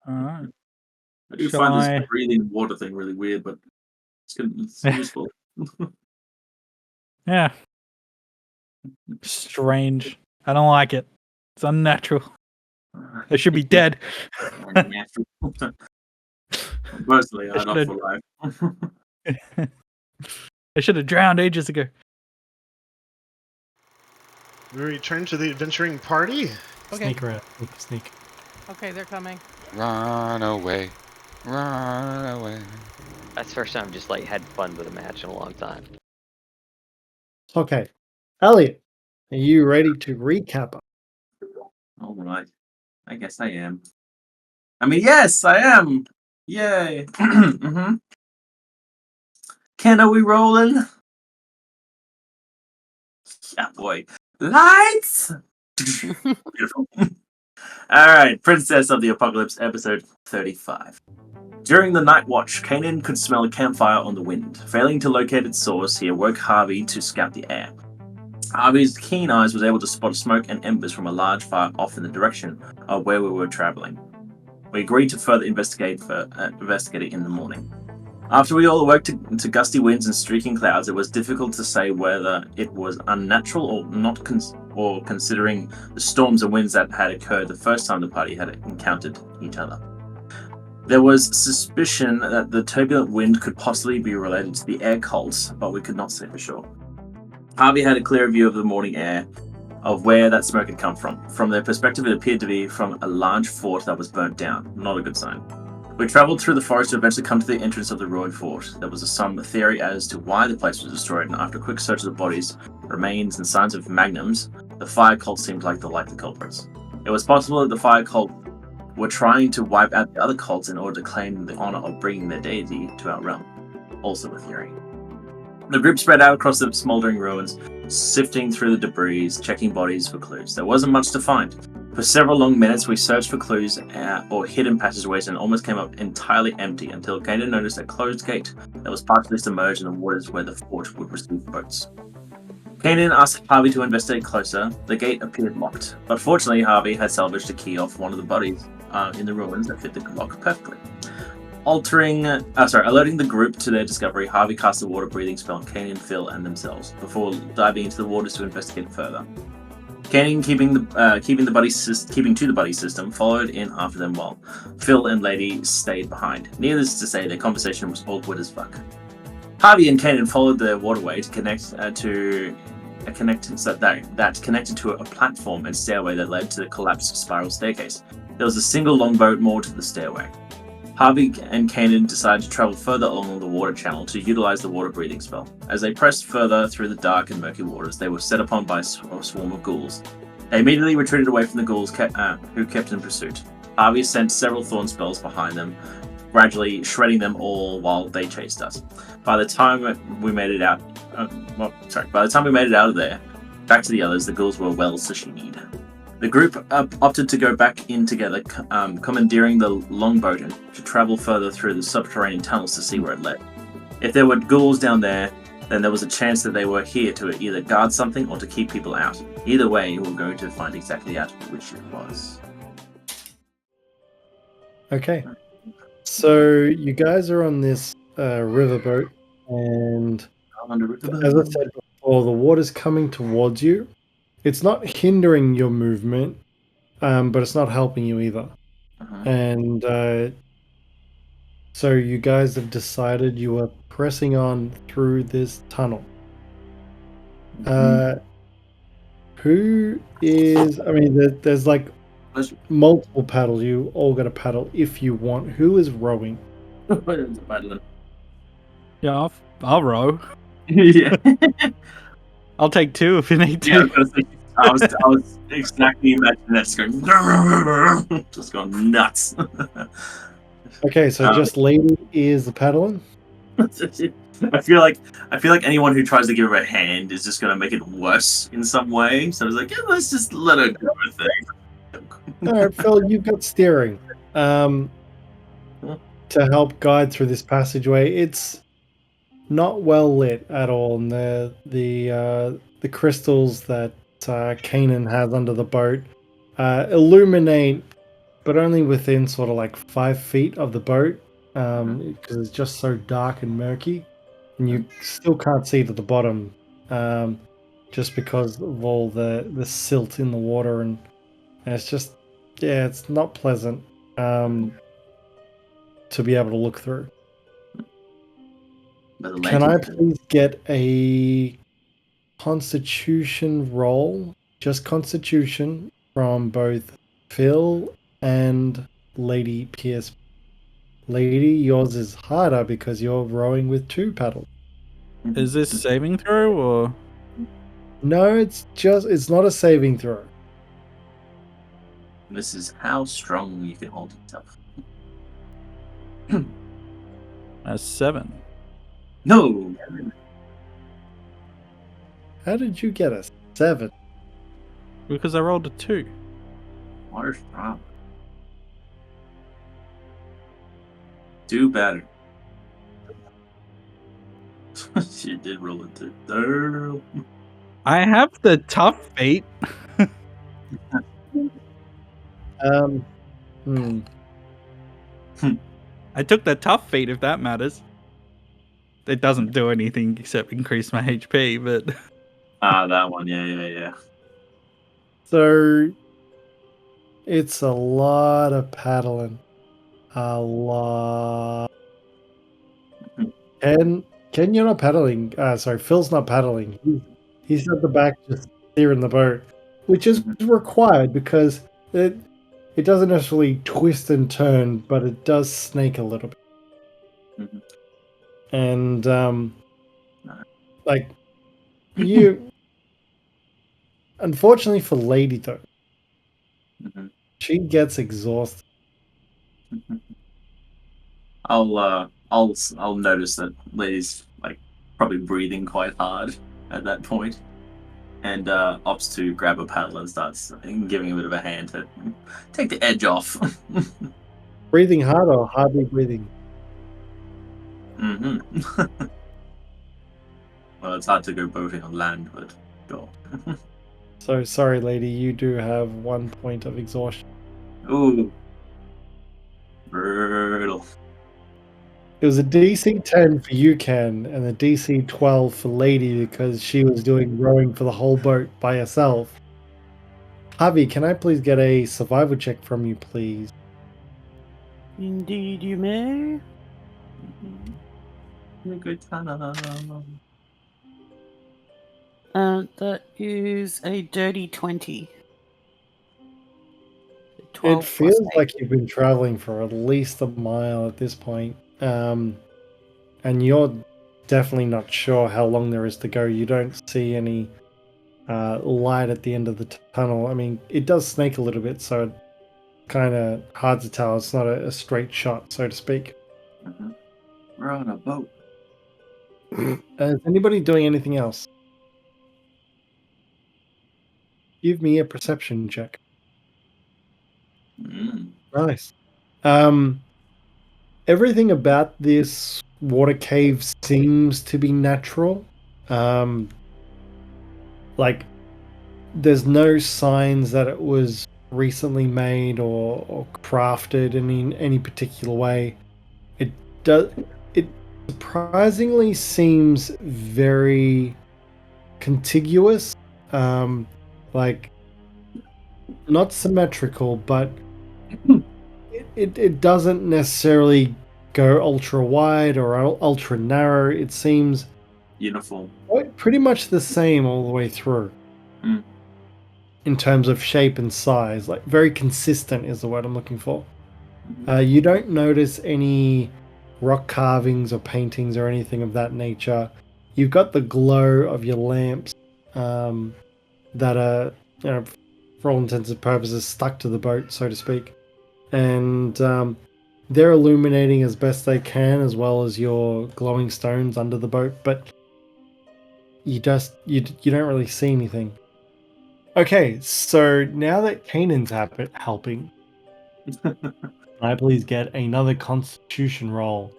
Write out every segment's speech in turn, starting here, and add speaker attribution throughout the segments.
Speaker 1: Alright.
Speaker 2: I do
Speaker 1: Shall
Speaker 2: find
Speaker 1: I-
Speaker 2: this breathing water thing really weird, but it's useful.
Speaker 1: Yeah. Strange. I don't like it. It's unnatural. They should be dead.
Speaker 2: Personally,
Speaker 1: I
Speaker 2: I'd opt for life.
Speaker 1: They should have drowned ages ago.
Speaker 3: We return to the adventuring party.
Speaker 4: Okay.
Speaker 5: Sneak around. Sneak.
Speaker 4: Okay, they're coming.
Speaker 6: Run away. Run away.
Speaker 7: That's the first time I've just like had fun with a match in a long time.
Speaker 8: Okay. Elliot, are you ready to recap?
Speaker 2: All right. I guess I am. I mean, yes, I am. Yay. Mm-hmm. Ken, are we rolling? Yeah, boy. Lights! Beautiful. All right, Princess of the Apocalypse, episode 35. During the night watch, Kainen could smell a campfire on the wind. Failing to locate its source, he awoke Havi to scout the air. Havi's keen eyes was able to spot smoke and embers from a large fire off in the direction of where we were traveling. We agreed to further investigate it in the morning. After we all awoke to gusty winds and streaking clouds, it was difficult to say whether it was unnatural or not, or considering the storms and winds that had occurred the first time the party had encountered each other. There was suspicion that the turbulent wind could possibly be related to the air cults, but we could not say for sure. Havi had a clear view of the morning air, of where that smoke had come from. From their perspective, it appeared to be from a large fort that was burnt down. Not a good sign. We travelled through the forest to eventually come to the entrance of the ruined fort. There was some theory as to why the place was destroyed, and after a quick search of the bodies, remains, and signs of magnums, the fire cult seemed like the culprits. It was possible that the fire cult were trying to wipe out the other cults in order to claim the honour of bringing their deity to our realm. Also a theory. The group spread out across the smouldering ruins, sifting through the debris, checking bodies for clues. There wasn't much to find. For several long minutes, we searched for clues or hidden passageways and almost came up entirely empty until Kainen noticed a closed gate that was partially submerged in the waters where the fort would receive boats. Kainen asked Havi to investigate closer. The gate appeared locked, but fortunately Havi had salvaged a key off one of the bodies in the ruins that fit the lock perfectly. Alerting the group to their discovery, Havi cast a water-breathing spell on Kainen, Phil, and themselves before diving into the waters to investigate further. Kainen, keeping to the buddy system, followed in after them while Phil and Lady stayed behind. Needless to say, their conversation was awkward as fuck. Havi and Kainen followed the waterway to connect to a connectance that connected to a platform and stairway that led to the collapsed spiral staircase. There was a single longboat moored to the stairway. Havi and Kainen decided to travel further along the water channel to utilize the water-breathing spell. As they pressed further through the dark and murky waters, they were set upon by a swarm of ghouls. They immediately retreated away from the ghouls who kept in pursuit. Havi sent several thorn spells behind them, gradually shredding them all while they chased us. By the time we made it out of there, back to the others, the ghouls were well sashimied. The group opted to go back in together, commandeering the longboat and to travel further through the subterranean tunnels to see where it led. If there were ghouls down there, then there was a chance that they were here to either guard something or to keep people out. Either way, we're going to find exactly out which it was.
Speaker 8: Okay. So you guys are on this riverboat, and as I said before, the water's coming towards you. It's not hindering your movement, but it's not helping you either. And so you guys have decided you are pressing on through this tunnel. Who is... I mean, there's like multiple paddles. You all got to paddle if you want. Who is rowing?
Speaker 1: Yeah, I'll row.
Speaker 2: Yeah.
Speaker 1: I'll take two if you need
Speaker 2: Yeah,
Speaker 1: to.
Speaker 2: I was exactly imagining that just going nuts.
Speaker 8: Okay, so just Lady is the paddling.
Speaker 2: I feel like anyone who tries to give her a hand is just gonna make it worse in some way. So I was like, yeah, let's just let her do her thing.
Speaker 8: All right, Phil, you've got steering to help guide through this passageway. It's not well lit at all, and the crystals that Kainen has under the boat illuminate but only within sort of like 5 feet of the boat, because it's just so dark and murky, and you still can't see to the bottom, just because of all the silt in the water, and it's just, yeah, it's not pleasant to be able to look through.
Speaker 2: But the
Speaker 8: Can I
Speaker 2: lantern-
Speaker 8: please get a Constitution roll, just Constitution, from both Phil and Lady Pierce? Lady, yours is harder because you're rowing with 2 paddles.
Speaker 1: Is this saving throw or?
Speaker 8: No, it's not a saving throw.
Speaker 2: This is how strong you can hold yourself.
Speaker 1: A 7.
Speaker 2: No!
Speaker 8: How did you get a 7?
Speaker 1: Because I rolled a 2.
Speaker 2: Water strong. Do better. She did roll a 2. Damn.
Speaker 1: I have the tough fate.
Speaker 8: Hmm.
Speaker 1: I took the tough fate if that matters. It doesn't do anything except increase my HP, but
Speaker 2: Ah, that one. Yeah.
Speaker 8: So it's a lot of paddling. A lot. And Ken, you're not paddling. Sorry, Phil's not paddling. He's at the back just steering the boat, which is required because it doesn't necessarily twist and turn, but it does snake a little bit.
Speaker 2: Mhm.
Speaker 8: And like you, unfortunately for Lady though,
Speaker 2: Mhm.
Speaker 8: she gets exhausted.
Speaker 2: I'll notice that lady's like probably breathing quite hard at that point, and opts to grab a paddle and starts giving a bit of a hand to take the edge off.
Speaker 8: Breathing hard or hardly breathing?
Speaker 2: hmm Well, it's hard to go boating on land, but go.
Speaker 8: So sorry, Lady, you do have 1 point of exhaustion.
Speaker 2: Ooh, brutal.
Speaker 8: It was a DC 10 for you, Ken, and a DC 12 for Lady because she was doing rowing for the whole boat by herself. Havi, can I please get a survival check from you, please?
Speaker 4: Indeed, you may.
Speaker 2: A good time.
Speaker 4: That is a dirty 20.
Speaker 8: It
Speaker 4: 12 plus
Speaker 8: feels
Speaker 4: 8.
Speaker 8: like you've been traveling for at least a mile at this point. And you're definitely not sure how long there is to go. You don't see any light at the end of the tunnel. I mean, it does snake a little bit, so it's kind of hard to tell. It's not a straight shot, so to speak.
Speaker 2: We're on a boat.
Speaker 8: Is anybody doing anything else? Give me a perception check. Nice. Everything about this water cave seems to be natural. Like, there's no signs that it was recently made or crafted in any particular way. It does. It surprisingly seems very contiguous. Like, not symmetrical, but it doesn't necessarily go ultra wide or ultra narrow. It seems
Speaker 2: Uniform.
Speaker 8: pretty much the same all the way through. In terms of shape and size, like very consistent is the word I'm looking for. You don't notice any rock carvings or paintings or anything of that nature. You've got the glow of your lamps that are, for all intents and purposes, stuck to the boat, so to speak. And they're illuminating as best they can, as well as your glowing stones under the boat, but you don't really see anything. Okay, so now that Kainen's helping, can I please get another Constitution roll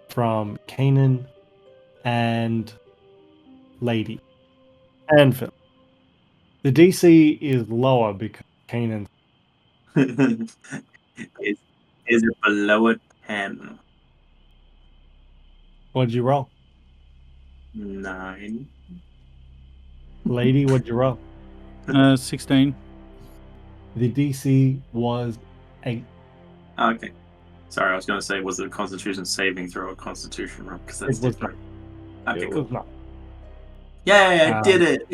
Speaker 8: from Kainen and Lady and Phil? The DC is lower because Kainen.
Speaker 2: Is it below a 10?
Speaker 8: What'd you roll?
Speaker 2: 9.
Speaker 8: Lady, what'd you roll?
Speaker 1: 16.
Speaker 8: The DC was 8.
Speaker 2: Oh, okay. Sorry, I was going to say, was it a Constitution saving throw or Constitution roll? Because that's
Speaker 8: It was
Speaker 2: different. Okay,
Speaker 8: It
Speaker 2: cool.
Speaker 8: was not.
Speaker 2: Yay, I did it!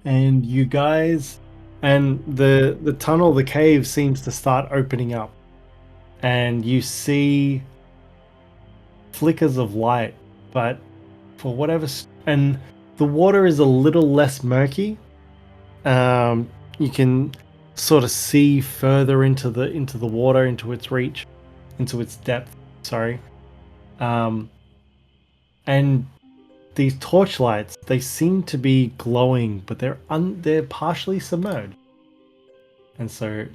Speaker 8: And you guys, and the tunnel, the cave seems to start opening up, and you see flickers of light, but for whatever, and the water is a little less murky. You can sort of see further into the water, into its reach, into its depth. Sorry, and these torchlights, they seem to be glowing, but they're partially submerged. And so,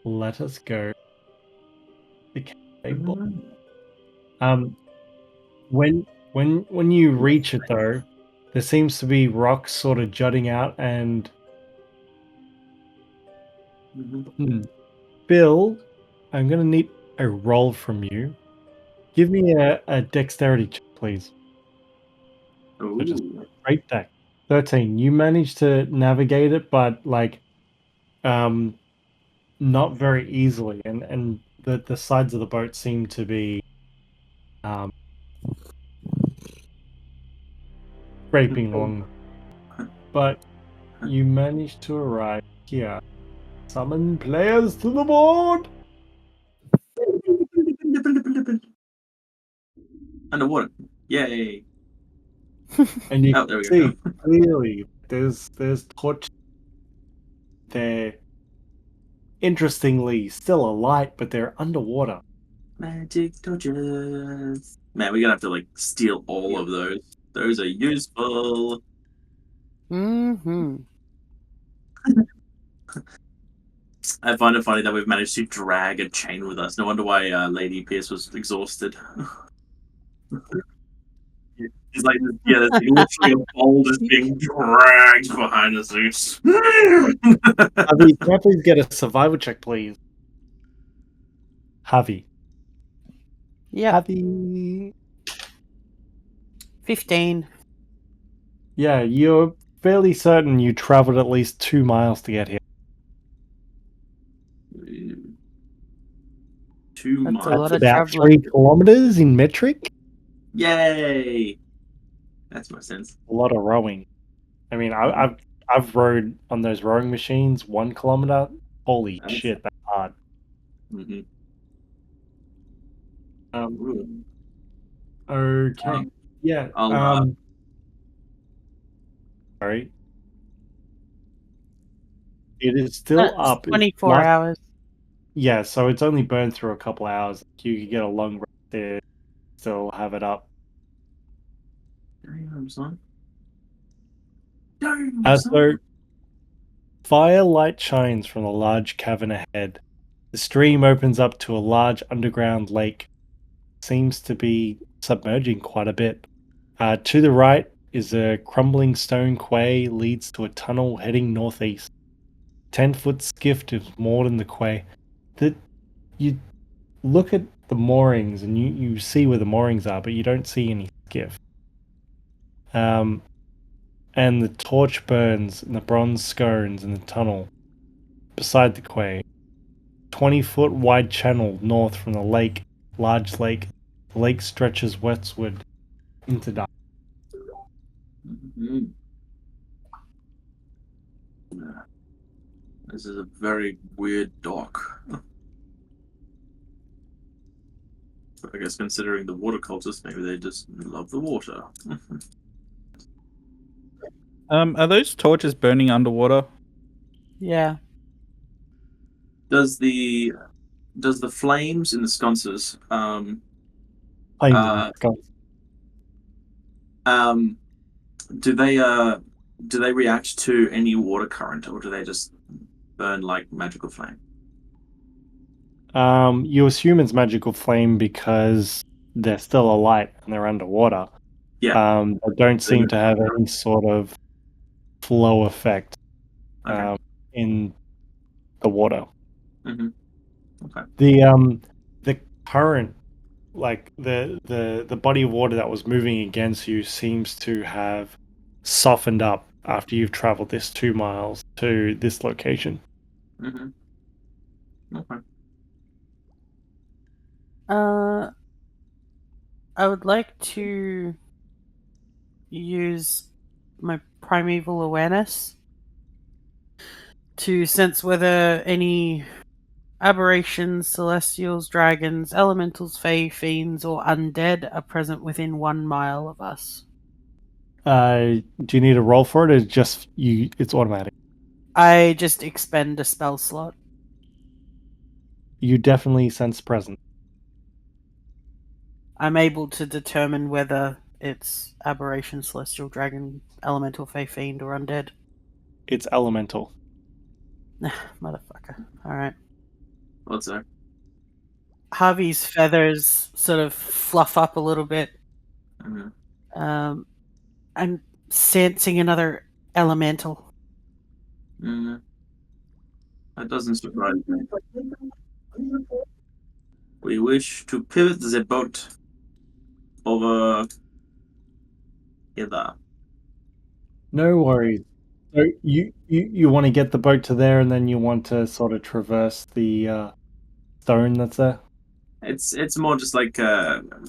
Speaker 8: let us go. The cave ball. When you reach it though, there seems to be rocks sort of jutting out, and Bill, I'm gonna need a roll from you. Give me a dexterity check, please. So just
Speaker 2: Ooh.
Speaker 8: straight deck. 13. You managed to navigate it, but not very easily, and the sides of the boat seem to be scraping along, but you managed to arrive here. Summon players to the board.
Speaker 2: Underwater. Yay.
Speaker 8: And you
Speaker 2: Oh,
Speaker 8: can
Speaker 2: there we go.
Speaker 8: see clearly there's torch there. Interestingly, still alight, but they're underwater.
Speaker 2: Magic torches. Man, we're gonna have to like steal all of those. Those are useful.
Speaker 4: Mm-hmm.
Speaker 2: I find it funny that we've managed to drag a chain with us. No wonder why Lady Pierce was exhausted. He's like, yeah, there's literally a bowl just being dragged behind us.
Speaker 8: Javi, can I please get a survival check, please? Javi.
Speaker 4: Yep.
Speaker 8: Javi.
Speaker 4: 15.
Speaker 8: Yeah, you're fairly certain you traveled at least 2 miles to get here.
Speaker 2: 2
Speaker 4: That's
Speaker 2: miles.
Speaker 4: a lot
Speaker 8: That's
Speaker 4: of
Speaker 8: about
Speaker 4: traveling.
Speaker 8: 3 kilometers in metric.
Speaker 2: Yay! That's my sense.
Speaker 8: A lot of rowing. I mean, I've rowed on those rowing machines 1 kilometer. Holy
Speaker 2: That's-
Speaker 8: shit, that's hard.
Speaker 2: Mhm.
Speaker 8: Um, okay. Yeah.
Speaker 2: I'll,
Speaker 8: Sorry. It is still
Speaker 4: That's
Speaker 8: up.
Speaker 4: 24 hours.
Speaker 8: Yeah, so it's only burned through a couple hours. You could get a long rest there, still have it up.
Speaker 2: Damn, son.
Speaker 8: So, firelight shines from a large cavern ahead. The stream opens up to a large underground lake. Seems to be submerging quite a bit. To the right is a crumbling stone quay leads to a tunnel heading northeast. 10-foot skiff is moored in the quay. You look at the moorings and you see where the moorings are, but you don't see any skiff. And the torch burns in the bronze scones in the tunnel beside the quay. 20-foot wide channel north from the lake, large lake. The lake stretches westward into dark.
Speaker 2: Mhm. This is a very weird dock. But I guess considering the water cultists, maybe they just love the water.
Speaker 1: Are those torches burning underwater?
Speaker 4: Yeah.
Speaker 2: Does the flames in the sconces
Speaker 8: Plains
Speaker 2: uh,
Speaker 8: of Wisconsin.
Speaker 2: do they react to any water current, or do they just burn like magical flame?
Speaker 8: You assume it's magical flame because they're still alight and they're underwater.
Speaker 2: Yeah.
Speaker 8: They don't seem to have any sort of flow effect
Speaker 2: Okay.
Speaker 8: in the water.
Speaker 2: Mm-hmm. Okay.
Speaker 8: The current, like the body of water that was moving against you, seems to have softened up after you've traveled this 2 miles to this location.
Speaker 2: Mm-hmm. Okay.
Speaker 4: I would like to use my primeval awareness to sense whether any aberrations, celestials, dragons, elementals, fae, fiends, or undead are present within 1 mile of us.
Speaker 8: Do you need a roll for it, or just you? It's automatic.
Speaker 4: I just expend a spell slot.
Speaker 8: You definitely sense presence.
Speaker 4: I'm able to determine whether it's aberration, celestial, dragon, elemental, fae, fiend, or undead.
Speaker 8: It's elemental.
Speaker 4: Motherfucker. Alright.
Speaker 2: What's that?
Speaker 4: Harvey's feathers sort of fluff up a little bit.
Speaker 2: Mm-hmm.
Speaker 4: I'm sensing another elemental.
Speaker 2: Mm. That doesn't surprise me. We wish to pivot the boat over hither.
Speaker 8: No worries. So you want to get the boat to there, and then you want to sort of traverse the stone that's there.
Speaker 2: It's more just like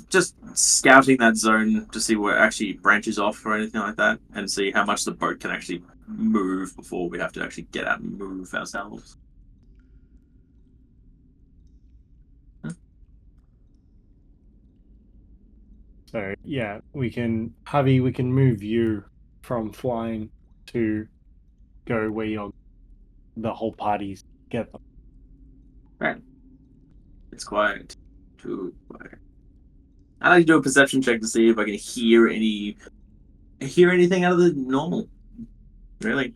Speaker 2: just scouting that zone to see where it actually branches off or anything like that, and see how much the boat can actually move before we have to actually get out and move ourselves.
Speaker 8: So yeah, we can move you from flying to go where the whole party's together.
Speaker 2: Right. It's quiet. Too quiet. I like to do a perception check to see if I can hear anything out of the normal. Really.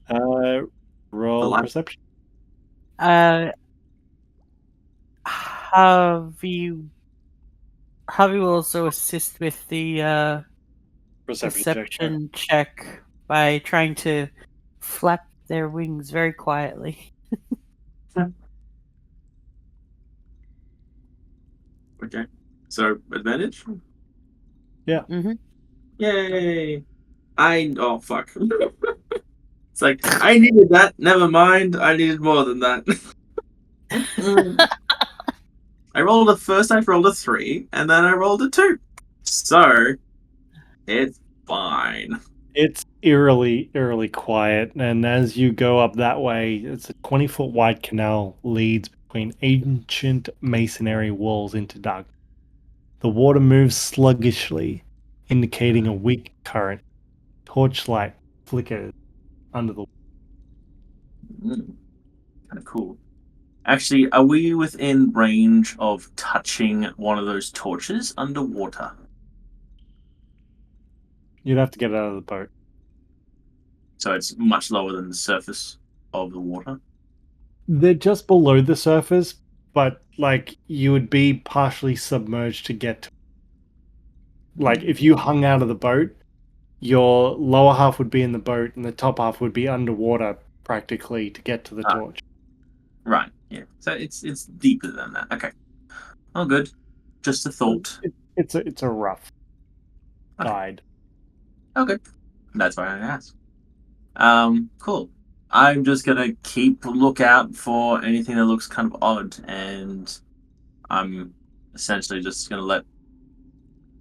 Speaker 8: Roll perception.
Speaker 4: Harvey will also assist with the perception check by trying to flap their wings very quietly.
Speaker 2: Okay. So advantage?
Speaker 8: Yeah.
Speaker 4: Mm-hmm.
Speaker 2: Yay! Oh fuck. It's like I needed that. Never mind. I needed more than that. I rolled a 3, and then I rolled a 2. So it's fine.
Speaker 8: It's eerily quiet, and as you go up that way, it's a 20-foot wide canal leads between ancient masonry walls into dark. The water moves sluggishly, indicating a weak current. Torchlight flickers under the.
Speaker 2: Kind of cool. Actually, are we within range of touching one of those torches underwater?
Speaker 8: You'd have to get out of the boat.
Speaker 2: So it's much lower than the surface of the water.
Speaker 8: They're just below the surface, but like you would be partially submerged to get to. Like if you hung out of the boat, your lower half would be in the boat and the top half would be underwater practically to get to the torch.
Speaker 2: Right. Yeah. So it's deeper than that. Okay. Oh, good. Just a thought.
Speaker 8: It's a rough guide.
Speaker 2: Okay. That's why I asked. Cool. I'm just gonna keep a lookout for anything that looks kind of odd, and I'm essentially just gonna let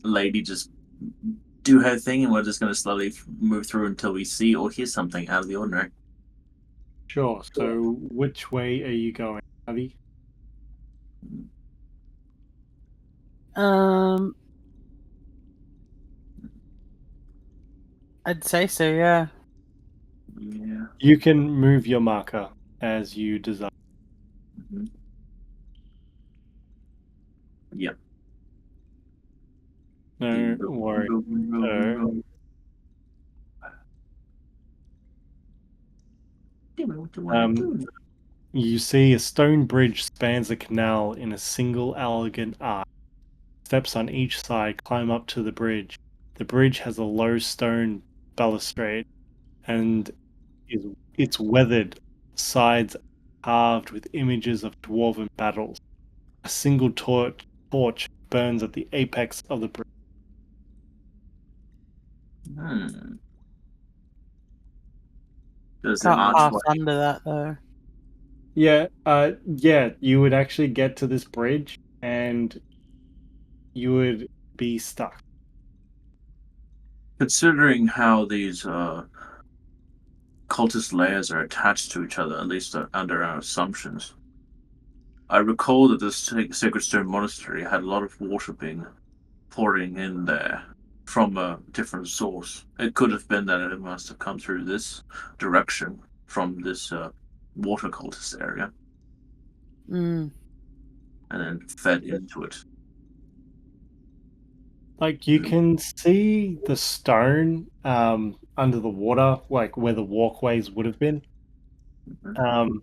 Speaker 2: Lady just do her thing, and we're just gonna slowly move through until we see or hear something out of the ordinary.
Speaker 8: Sure. So which way are you going, Havi?
Speaker 4: I'd say so, yeah.
Speaker 2: Yeah.
Speaker 8: You can move your marker as you desire.
Speaker 2: Mm-hmm. Yep.
Speaker 8: No worries. You see a stone bridge spans the canal in a single elegant arc. Steps on each side climb up to the bridge. The bridge has a low stone balustrade and its weathered sides carved with images of dwarven battles. A single torch burns at the apex of the bridge.
Speaker 2: Hmm. Does the
Speaker 4: Can't pass
Speaker 2: archway?
Speaker 4: under that though.
Speaker 8: Yeah, you would actually get to this bridge and you would be stuck.
Speaker 2: Considering how these cultist layers are attached to each other, at least under our assumptions, I recall that the Sacred Stone Monastery had a lot of water being pouring in there from a different source. It could have been that it must have come through this direction from this water cultist area
Speaker 4: Mm.
Speaker 2: and then fed into it.
Speaker 8: Like you can see the stone under the water, like where the walkways would have been.
Speaker 2: Mhm.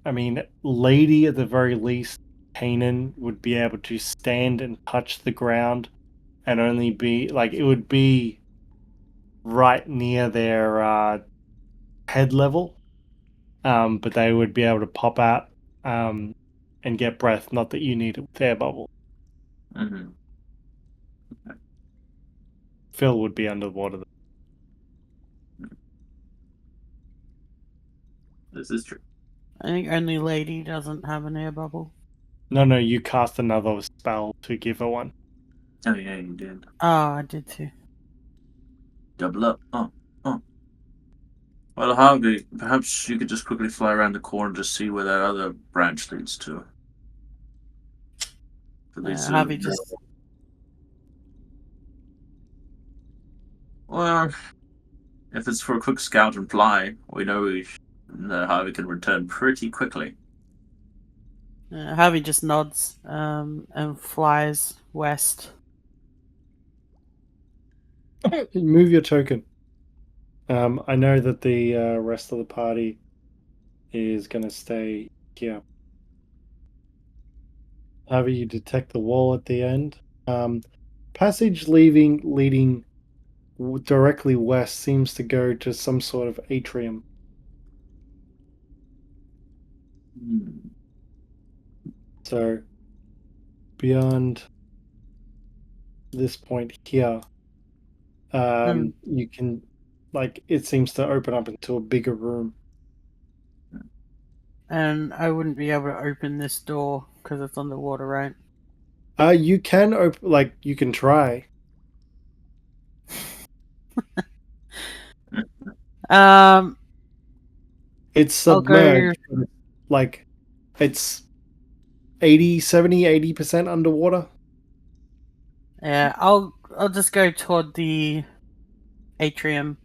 Speaker 8: I mean, Lady at the very least, Kainen would be able to stand and touch the ground and only be like it would be right near their head level. But they would be able to pop out and get breath. Not that you need it with air bubble.
Speaker 2: Mhm.
Speaker 8: Phil would be underwater.
Speaker 2: This is true.
Speaker 4: I think only Lady doesn't have an air bubble.
Speaker 8: No, you cast another spell to give her one.
Speaker 2: Oh yeah, you did.
Speaker 4: Oh, I did too.
Speaker 2: Double up. Oh. Well, Harvey, perhaps you could just quickly fly around the corner to see where that other branch leads to. It leads to
Speaker 4: Havi just
Speaker 2: Well, if it's for a quick scout and fly, we know Harvey can return pretty quickly.
Speaker 4: Havi just nods and flies west.
Speaker 8: Move your token. I know that the rest of the party is going to stay here. However, you detect the wall at the end. Passage leading directly west seems to go to some sort of atrium.
Speaker 2: Hmm.
Speaker 8: So, beyond this point here, you can, like, it seems to open up into a bigger room.
Speaker 4: And I wouldn't be able to open this door because it's underwater, right?
Speaker 8: You can you can try.
Speaker 4: Um,
Speaker 8: It's
Speaker 4: I'll go.
Speaker 8: submerged. Like, it's 80% underwater.
Speaker 4: Yeah, I'll just go toward the atrium.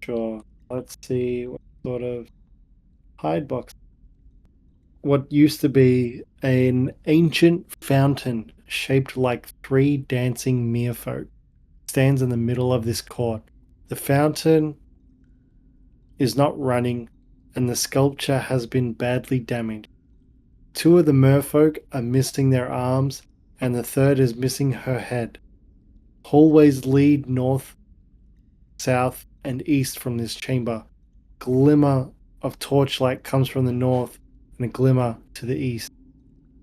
Speaker 8: Sure. Let's see what sort of hide box. What used to be an ancient fountain shaped like three dancing merfolk stands in the middle of this court. The fountain is not running, and the sculpture has been badly damaged. Two of the merfolk are missing their arms, and the third is missing her head. Hallways lead north, south, and east from this chamber. Glimmer of torchlight comes from the north, and a glimmer to the east.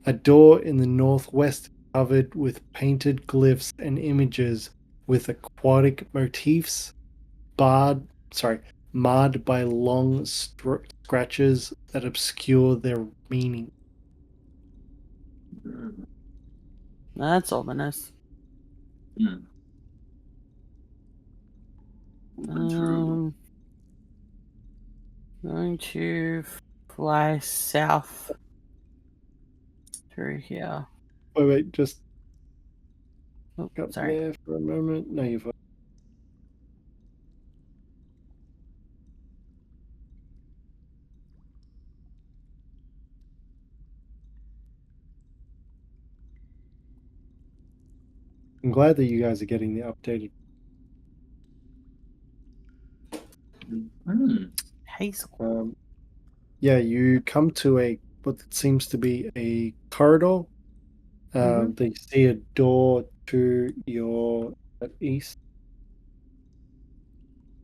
Speaker 8: A door in the northwest covered with painted glyphs and images with aquatic motifs, barred, marred by long scratches that obscure their meaning.
Speaker 4: That's ominous.
Speaker 2: Moving through.
Speaker 4: Going to fly south through here.
Speaker 8: Wait, just
Speaker 4: Oh,
Speaker 8: up
Speaker 4: sorry.
Speaker 8: there for a moment. No, you're fine. I'm glad that you guys are getting the updated.
Speaker 4: Hazel.
Speaker 8: Yeah, you come to what seems to be a corridor. They see a door to your east.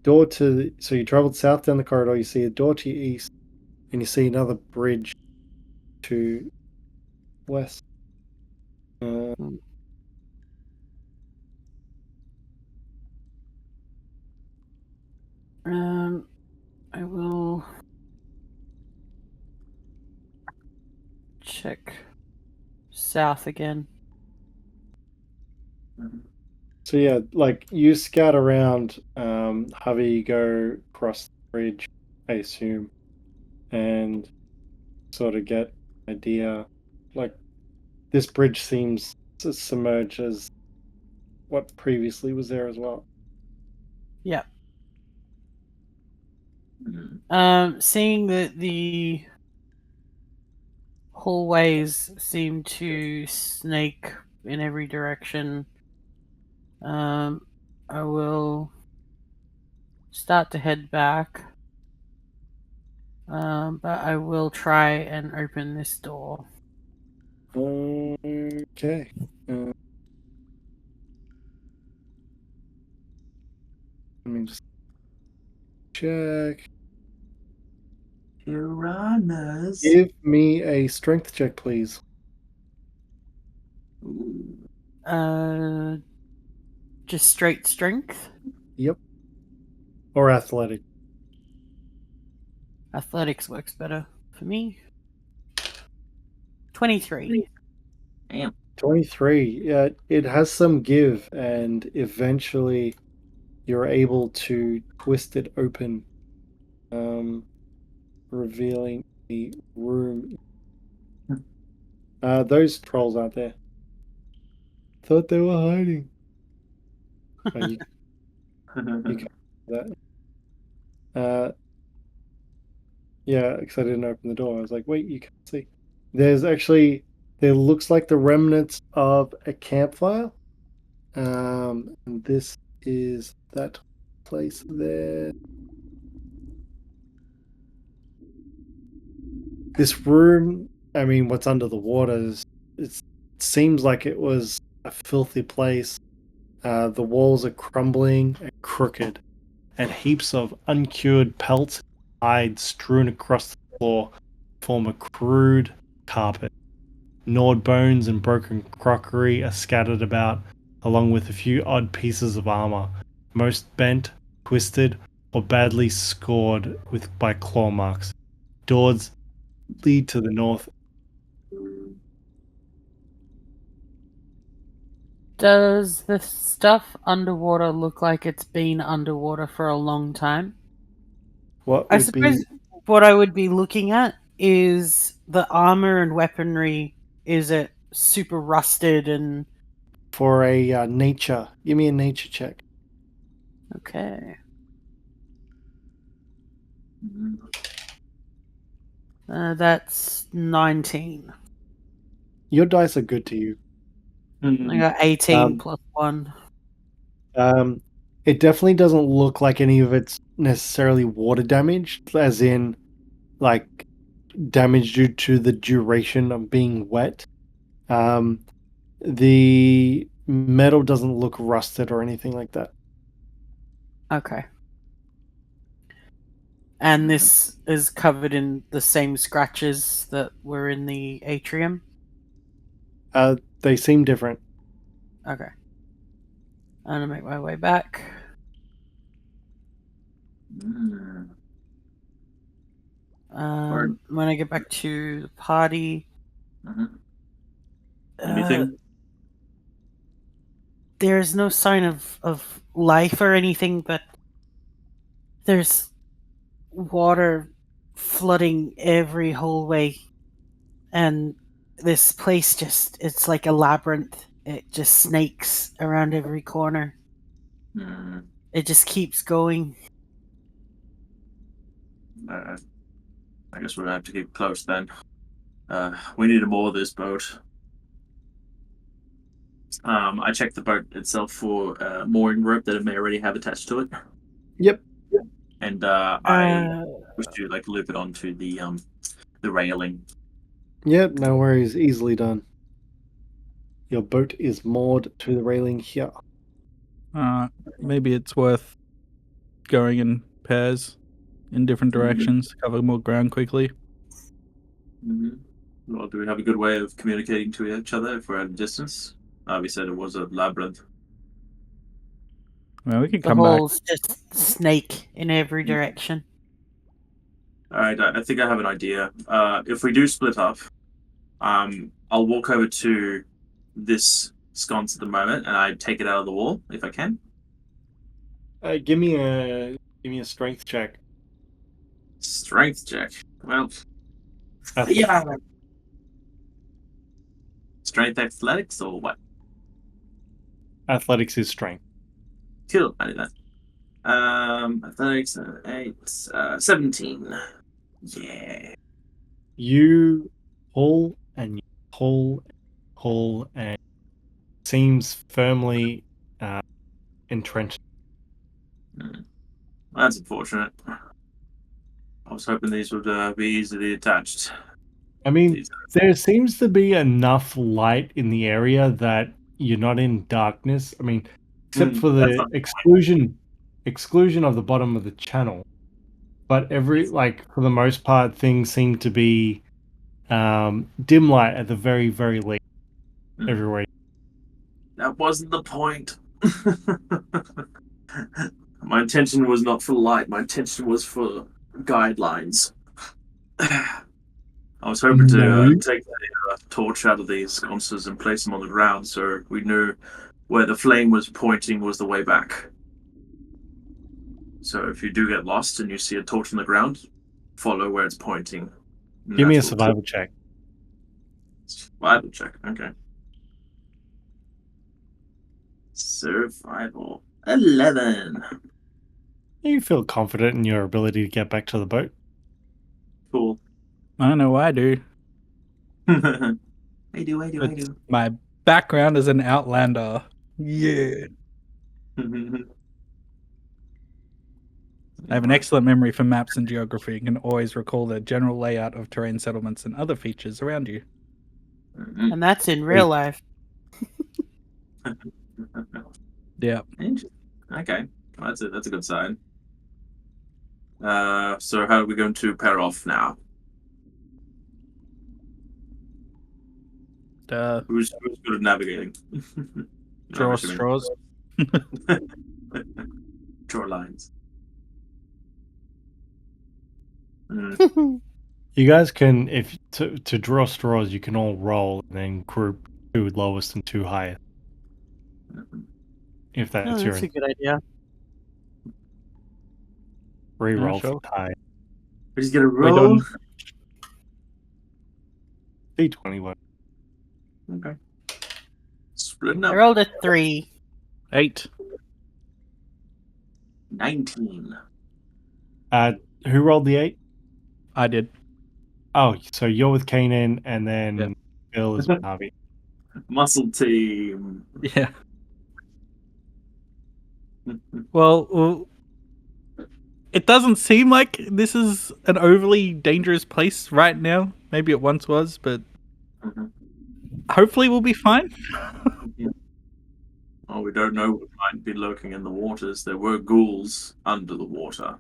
Speaker 8: door so you traveled south down the corridor, you see a door to your east, and you see another bridge to west.
Speaker 4: I will check south again.
Speaker 8: So yeah, like you scout around, Havi, go across the bridge, I assume, and sort of get an idea. Like this bridge seems to submerge as what previously was there as well.
Speaker 4: Yeah.
Speaker 2: Mm.
Speaker 4: Seeing that the hallways seem to snake in every direction, I will start to head back. But I will try and open this door.
Speaker 8: Okay. Let me just check.
Speaker 2: Piranhas.
Speaker 8: Give me a strength check, please.
Speaker 2: Ooh.
Speaker 4: Just straight strength.
Speaker 8: Yep. Or athletic.
Speaker 4: Athletics works better for me. 23.
Speaker 2: Damn.
Speaker 8: 23. Yeah, it has some give, and eventually you're able to twist it open, revealing the room. Those trolls aren't there. Thought they were hiding. Oh, you can't do that. Yeah, because I didn't open the door. I was like, wait, you can't see. There looks like the remnants of a campfire. And this is that place there. This room, I mean, what's under the water it seems like it was a filthy place. The walls are crumbling and crooked, and heaps of uncured pelts and hides strewn across the floor form a crude carpet. Gnawed bones and broken crockery are scattered about, along with a few odd pieces of armor, most bent, twisted, or badly scored by claw marks. Doors lead to the north.
Speaker 4: Does the stuff underwater look like it's been underwater for a long time?
Speaker 8: What
Speaker 4: I
Speaker 8: would
Speaker 4: suppose
Speaker 8: be
Speaker 4: what I would be looking at is the armor and weaponry. Is it super rusted and
Speaker 8: for a nature? Give me a nature check.
Speaker 4: okay?
Speaker 2: Mm.
Speaker 4: That's 19.
Speaker 8: Your dice are good to you.
Speaker 4: I got 18
Speaker 8: Um,
Speaker 4: plus 1.
Speaker 8: It definitely doesn't look like any of it's necessarily water damaged, as in like damage due to the duration of being wet. The metal doesn't look rusted or anything like that.
Speaker 4: Okay. And this is covered in the same scratches that were in the atrium?
Speaker 8: They seem different.
Speaker 4: Okay. I'm gonna make my way back.
Speaker 2: Mm.
Speaker 4: When I get back to the party,
Speaker 2: Mhm. Anything?
Speaker 4: there's no sign of life or anything, but there's water flooding every hallway, and this place it's like a labyrinth. It just snakes around every corner.
Speaker 2: Mm.
Speaker 4: It just keeps going.
Speaker 2: I guess we're gonna have to keep close then. We need to moor this boat. I checked the boat itself for mooring rope that it may already have attached to it,
Speaker 8: Yep.
Speaker 2: and I wish to like loop it onto the railing.
Speaker 8: Yep, no worries. Easily done. Your boat is moored to the railing here.
Speaker 1: Maybe it's worth going in pairs in different directions to cover more ground quickly.
Speaker 2: Well, do we have a good way of communicating to each other if we're at a distance? We said it was a labyrinth.
Speaker 1: Well, we can
Speaker 4: The
Speaker 1: come back.
Speaker 4: holes just snake in every direction.
Speaker 2: Alright, I think I have an idea. If we do split up, I'll walk over to this sconce at the moment and I take it out of the wall if I can.
Speaker 8: Give me a strength check.
Speaker 2: Strength check. Well,
Speaker 8: Ath-
Speaker 2: yeah. Strength athletics or what?
Speaker 8: Athletics is strength.
Speaker 2: Cool, I did that. Athletics 8, 17. Yeah.
Speaker 8: You pull and you pull and seems firmly entrenched.
Speaker 2: That's unfortunate. I was hoping these would be easily attached.
Speaker 8: I mean, there seems to be enough light in the area that you're not in darkness. I mean, except for
Speaker 2: that's
Speaker 8: the
Speaker 2: not the
Speaker 8: exclusion of the bottom of the channel. But for the most part, things seem to be dim light at the very, very least everywhere.
Speaker 2: That wasn't the point. My intention was not for light. My intention was for guidelines. I was hoping to take the torch out of these sconces and place them on the ground so we knew where the flame was pointing was the way back. So if you do get lost and you see a torch on the ground, follow where it's pointing.
Speaker 8: Give me a survival check.
Speaker 2: Survival check, okay. Survival. 11.
Speaker 8: You feel confident in your ability to get back to the boat?
Speaker 2: Cool.
Speaker 1: I don't know why I do.
Speaker 2: I do.
Speaker 1: It's my background as an outlander. Yeah. I have an excellent memory for maps and geography and can always recall the general layout of terrain settlements and other features around you.
Speaker 4: And that's in real life.
Speaker 1: Yeah.
Speaker 2: Okay, that's a good sign. So how are we going to pair off now? Who's good at navigating?
Speaker 1: Draw straws.
Speaker 2: Draw lines.
Speaker 8: You guys can, if to draw straws, you can all roll and then group 2 lowest and 2 highest. If that's your
Speaker 4: That's a good idea.
Speaker 8: re-roll
Speaker 1: sure.
Speaker 8: for tie.
Speaker 2: We're just gonna
Speaker 1: We're
Speaker 2: roll.
Speaker 1: done.
Speaker 8: D20 work.
Speaker 2: Okay. Splitting
Speaker 4: I
Speaker 2: up.
Speaker 4: rolled a 3.
Speaker 1: 8.
Speaker 2: 19.
Speaker 8: Who rolled the 8?
Speaker 1: I did.
Speaker 8: Oh, so you're with Kainen and then
Speaker 1: Yep.
Speaker 8: Bill is with Havi.
Speaker 2: Muscle team.
Speaker 1: Yeah. Well, it doesn't seem like this is an overly dangerous place right now. Maybe it once was, but hopefully we'll be fine.
Speaker 2: Well, we don't know what might be lurking in the waters. There were ghouls under the water.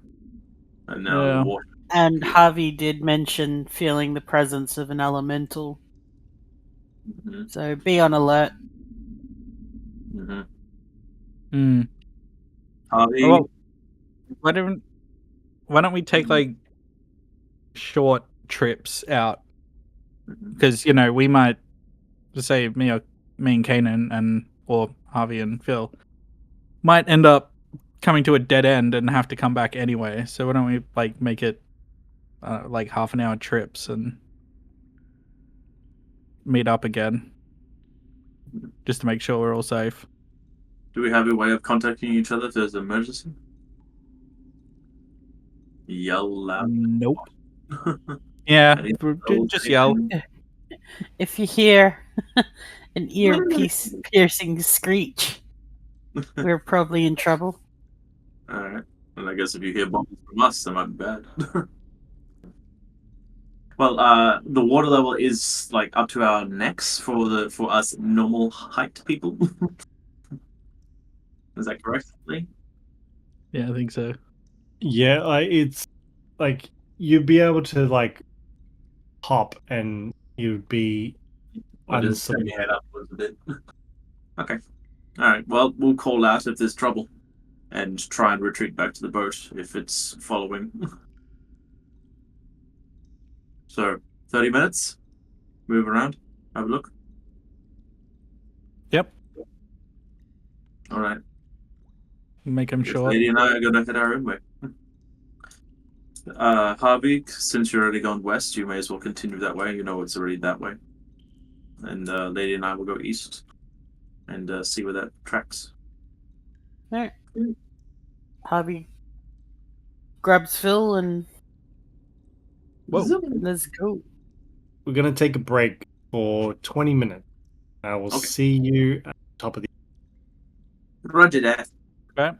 Speaker 2: And now
Speaker 1: Yeah.
Speaker 2: the water.
Speaker 4: And Havi did mention feeling the presence of an elemental. So be on alert.
Speaker 1: Hmm.
Speaker 2: Havi,
Speaker 1: Well, why don't we take like short trips out? Because we might say me and Kainen or Havi and Phil might end up coming to a dead end and have to come back anyway. So why don't we make it like half an hour trips and meet up again, just to make sure we're all safe.
Speaker 2: do we have a way of contacting each other if there's an emergency? Yell loud.
Speaker 1: Nope. Yeah, just yell.
Speaker 4: If you hear an piercing screech, we're probably in trouble.
Speaker 2: Alright. And I guess if you hear bubbles from us, that might be bad. Well, the water level is like up to our necks for us normal height people. Is that correct, Lee?
Speaker 1: Yeah, I think so.
Speaker 8: Yeah, it's like you'd be able to like hop and you'd be
Speaker 2: Or just turn your
Speaker 8: unsubmerged.
Speaker 2: head upwards a bit. Okay. Alright, well, we'll call out if there's trouble and try and retreat back to the boat if it's following. So, 30 minutes, move around, have a look.
Speaker 1: Yep.
Speaker 2: Alright,
Speaker 1: Make him
Speaker 2: I guess
Speaker 1: short.
Speaker 2: Lady and I are gonna head our own way. Havi, since you're already gone west, you may as well continue that way. You know it's already that way. And Lady and I will go east and see where that tracks.
Speaker 4: Alright. Havi grabs Phil and
Speaker 1: Whoa.
Speaker 4: let's go.
Speaker 8: We're gonna take a break for 20 minutes. I will
Speaker 2: Okay.
Speaker 8: see you at the top of the.
Speaker 2: Roger that.
Speaker 1: Okay.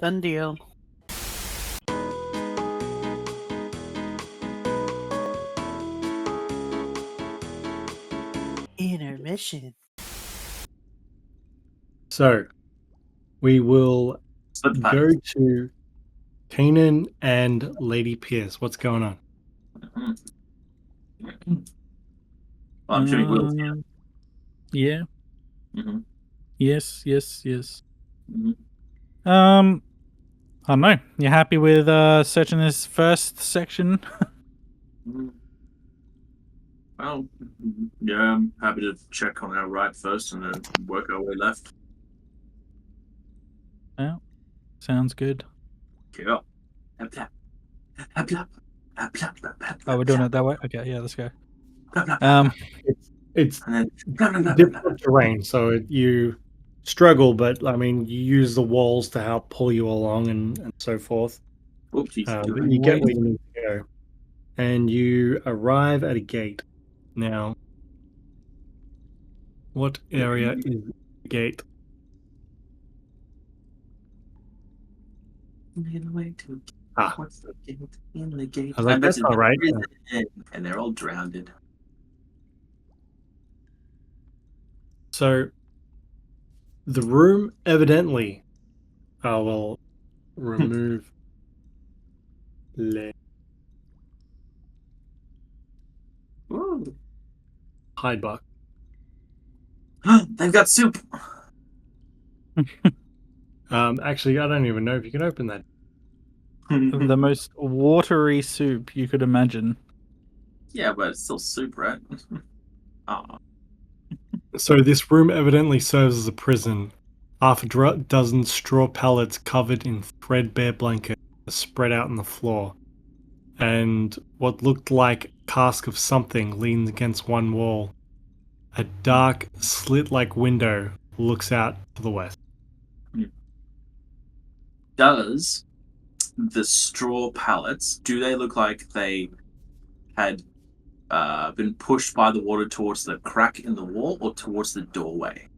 Speaker 4: Done deal. Intermission.
Speaker 8: So we will
Speaker 2: Slip the
Speaker 8: go
Speaker 2: pipe.
Speaker 8: to Kainen and Lady Pierce. What's going on?
Speaker 2: Well, I'm sure you will.
Speaker 1: Yeah.
Speaker 2: Mm-hmm.
Speaker 1: Yes.
Speaker 2: Mm-hmm.
Speaker 1: I don't know. You happy with searching this first section?
Speaker 2: Well, yeah, I'm happy to check on our right first and then work our way left.
Speaker 1: Yeah. Sounds good.
Speaker 2: Cool.
Speaker 1: Oh, we're doing it that way? Okay, yeah, let's go.
Speaker 8: It's
Speaker 2: And then
Speaker 8: difficult terrain, so you struggle, but I mean, you use the walls to help pull you along and so forth.
Speaker 2: oopsies.
Speaker 8: But you get where you need to go. And you arrive at a gate. Now, what area is the gate? Ah.
Speaker 2: What's the gate? In the gate.
Speaker 8: I was like,
Speaker 2: bet
Speaker 8: that's
Speaker 2: you
Speaker 8: not
Speaker 2: the
Speaker 8: right.
Speaker 2: prison, and they're all drowned.
Speaker 8: So, the room evidently. I will remove.
Speaker 2: Ooh.
Speaker 8: Hide box.
Speaker 2: They've got soup.
Speaker 8: Actually, I don't even know if you can open that.
Speaker 1: The most watery soup you could imagine.
Speaker 2: Yeah, but it's still soup, right? Oh.
Speaker 8: So this room evidently serves as a prison. Half a dozen straw pallets covered in threadbare blankets are spread out on the floor, and what looked like a cask of something leans against one wall. A dark, slit-like window looks out to the west.
Speaker 2: Does the straw pallets, do they look like they had been pushed by the water towards the crack in the wall or towards the doorway?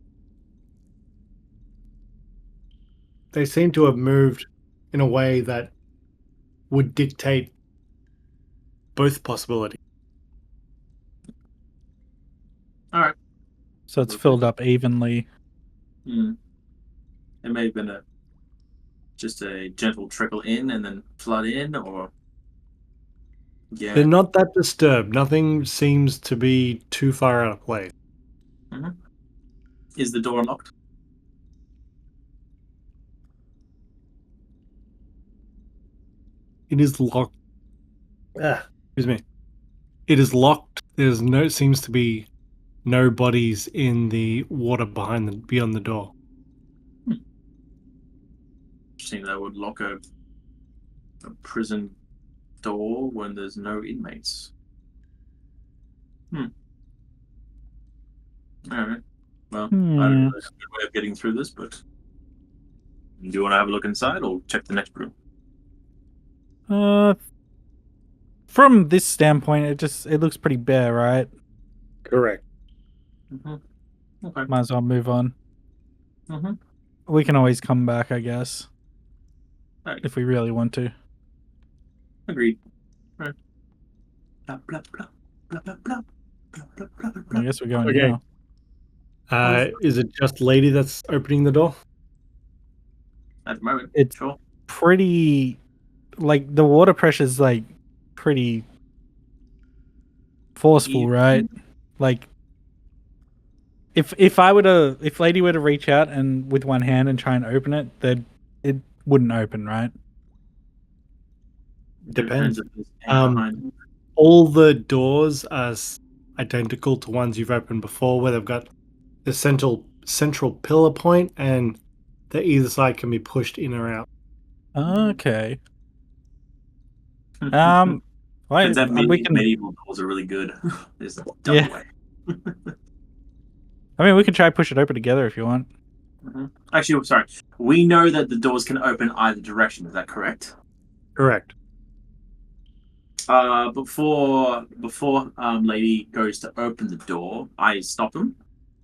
Speaker 8: They seem to have moved in a way that would dictate both possibilities.
Speaker 2: All right.
Speaker 1: So it's filled up evenly.
Speaker 2: It may have been just a gentle trickle in and then flood in, or yeah.
Speaker 8: They're not that disturbed. Nothing seems to be too far out of place.
Speaker 2: Is the door locked?
Speaker 8: It is locked. Excuse me. It is locked. There's seems to be no bodies in the water beyond the door.
Speaker 2: Interesting. That would lock a prison door when there's no inmates. All right. Well, I don't know. That's a good way of getting through this, but do you want to have a look inside or check the next room?
Speaker 1: From this standpoint, it looks pretty bare, right?
Speaker 8: Correct.
Speaker 2: Okay.
Speaker 1: Might as well move on. We can always come back, I guess,
Speaker 2: Right.
Speaker 1: if we really want to.
Speaker 2: Agreed. Right. Blah, blah, blah, blah, blah, blah, blah, blah, blah, blah.
Speaker 1: I guess we're going
Speaker 8: Okay.
Speaker 1: now.
Speaker 8: Is it just Lady that's opening the door?
Speaker 2: At the moment,
Speaker 1: It's
Speaker 2: sure.
Speaker 1: pretty like the water pressure's like pretty forceful, right? Like if Lady were to reach out and with one hand and try and open it, then it wouldn't open, right?
Speaker 8: Depends.
Speaker 2: if there's anything behind.
Speaker 8: All the doors are identical to ones you've opened before, where they've got the central pillar point, and the either side can be pushed in or out.
Speaker 1: Okay. Why
Speaker 2: Turns out
Speaker 1: we can
Speaker 2: medieval doors are really good. There's a double
Speaker 1: Yeah.
Speaker 2: way.
Speaker 1: I mean we can try push it open together if you want.
Speaker 2: Actually, sorry. We know that the doors can open either direction. Is that correct?
Speaker 8: Correct.
Speaker 2: Before Lady goes to open the door, I stop him.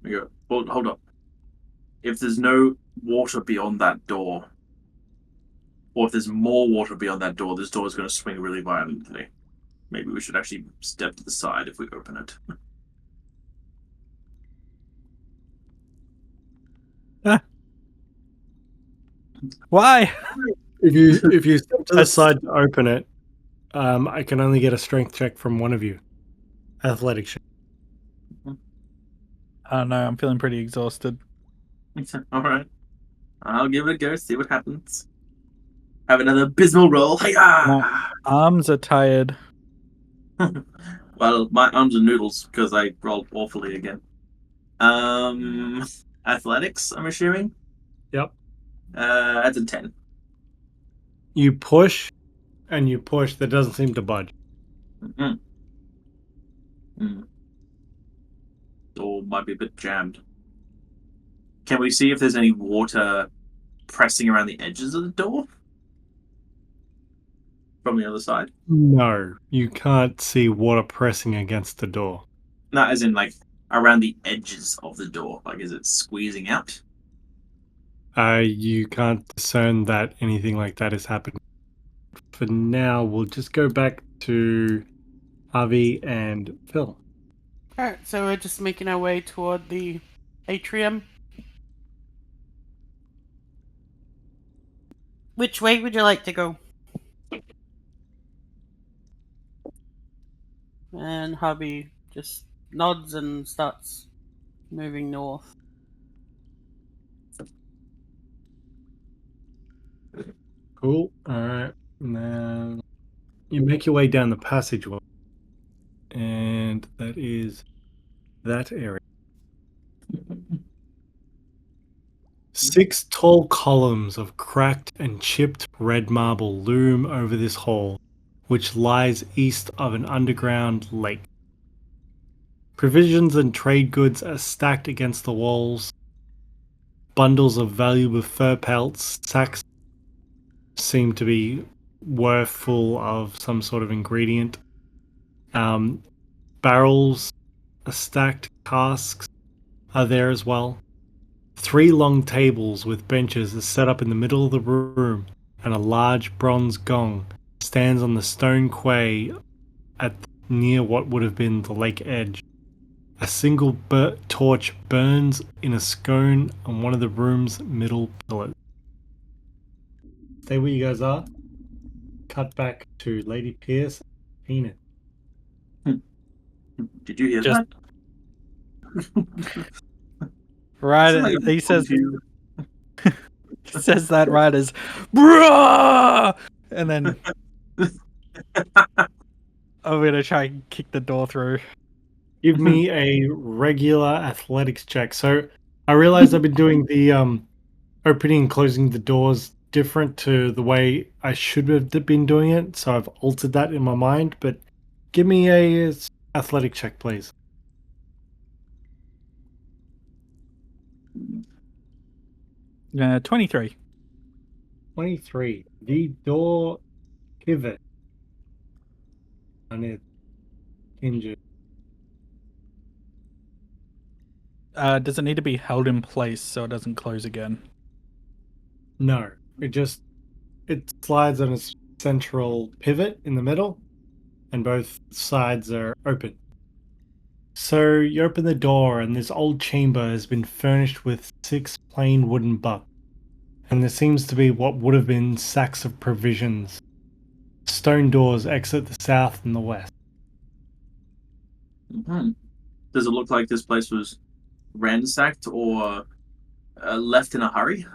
Speaker 2: We go, hold up. If there's no water beyond that door, or if there's more water beyond that door, this door is going to swing really violently. Maybe we should actually step to the side if we open it.
Speaker 1: Why?
Speaker 8: If you step to the side to open it, I can only get a strength check from one of you. Athletic check.
Speaker 1: I don't know, I'm feeling pretty exhausted.
Speaker 2: Alright. I'll give it a go, see what happens. Have another abysmal roll.
Speaker 1: My arms are tired.
Speaker 2: Well, my arms are noodles because I rolled awfully again. Athletics, I'm assuming?
Speaker 8: Yep.
Speaker 2: That's a 10.
Speaker 8: You push, and you push. That doesn't seem to budge.
Speaker 2: Door might be a bit jammed. Can we see if there's any water pressing around the edges of the door? From the other side?
Speaker 8: No, you can't see water pressing against the door.
Speaker 2: No, as in, like, around the edges of the door. Like, is it squeezing out?
Speaker 8: You can't discern that anything like that is happening. For now, we'll just go back to Havi and Phil.
Speaker 4: Alright, so we're just making our way toward the atrium. Which way would you like to go? And Havi just nods and starts moving north.
Speaker 8: Cool. Alright. Now you make your way down the passageway. And that is that area. 6 tall columns of cracked and chipped red marble loom over this hall, which lies east of an underground lake. Provisions and trade goods are stacked against the walls. Bundles of valuable fur pelts, sacks seem to be were full of some sort of ingredient. Barrels, stacked casks are there as well. 3 long tables with benches are set up in the middle of the room, and a large bronze gong stands on the stone quay near what would have been the lake edge. A single torch burns in a scone on one of the room's middle pillars. Stay where you guys are. Cut back to Lady Pierce and Kainen.
Speaker 2: Did you hear
Speaker 1: Just-
Speaker 2: that?
Speaker 1: Right, he says says that right as bruh, and then I'm gonna try and kick the door through.
Speaker 8: Give me a regular athletics check. So I realize I've been doing the opening and closing the doors different to the way I should have been doing it. So I've altered that in my mind. But give me a athletic check, please.
Speaker 1: 23.
Speaker 8: 23. The door pivot on its hinges.
Speaker 1: Does it need to be held in place so it doesn't close again?
Speaker 8: No, it slides on its central pivot in the middle, and both sides are open. So you open the door, and this old chamber has been furnished with 6 plain wooden butts, and there seems to be what would have been sacks of provisions stone doors exit the south and the west.
Speaker 2: Mm-hmm. Does it look like this place was ransacked or left in a hurry?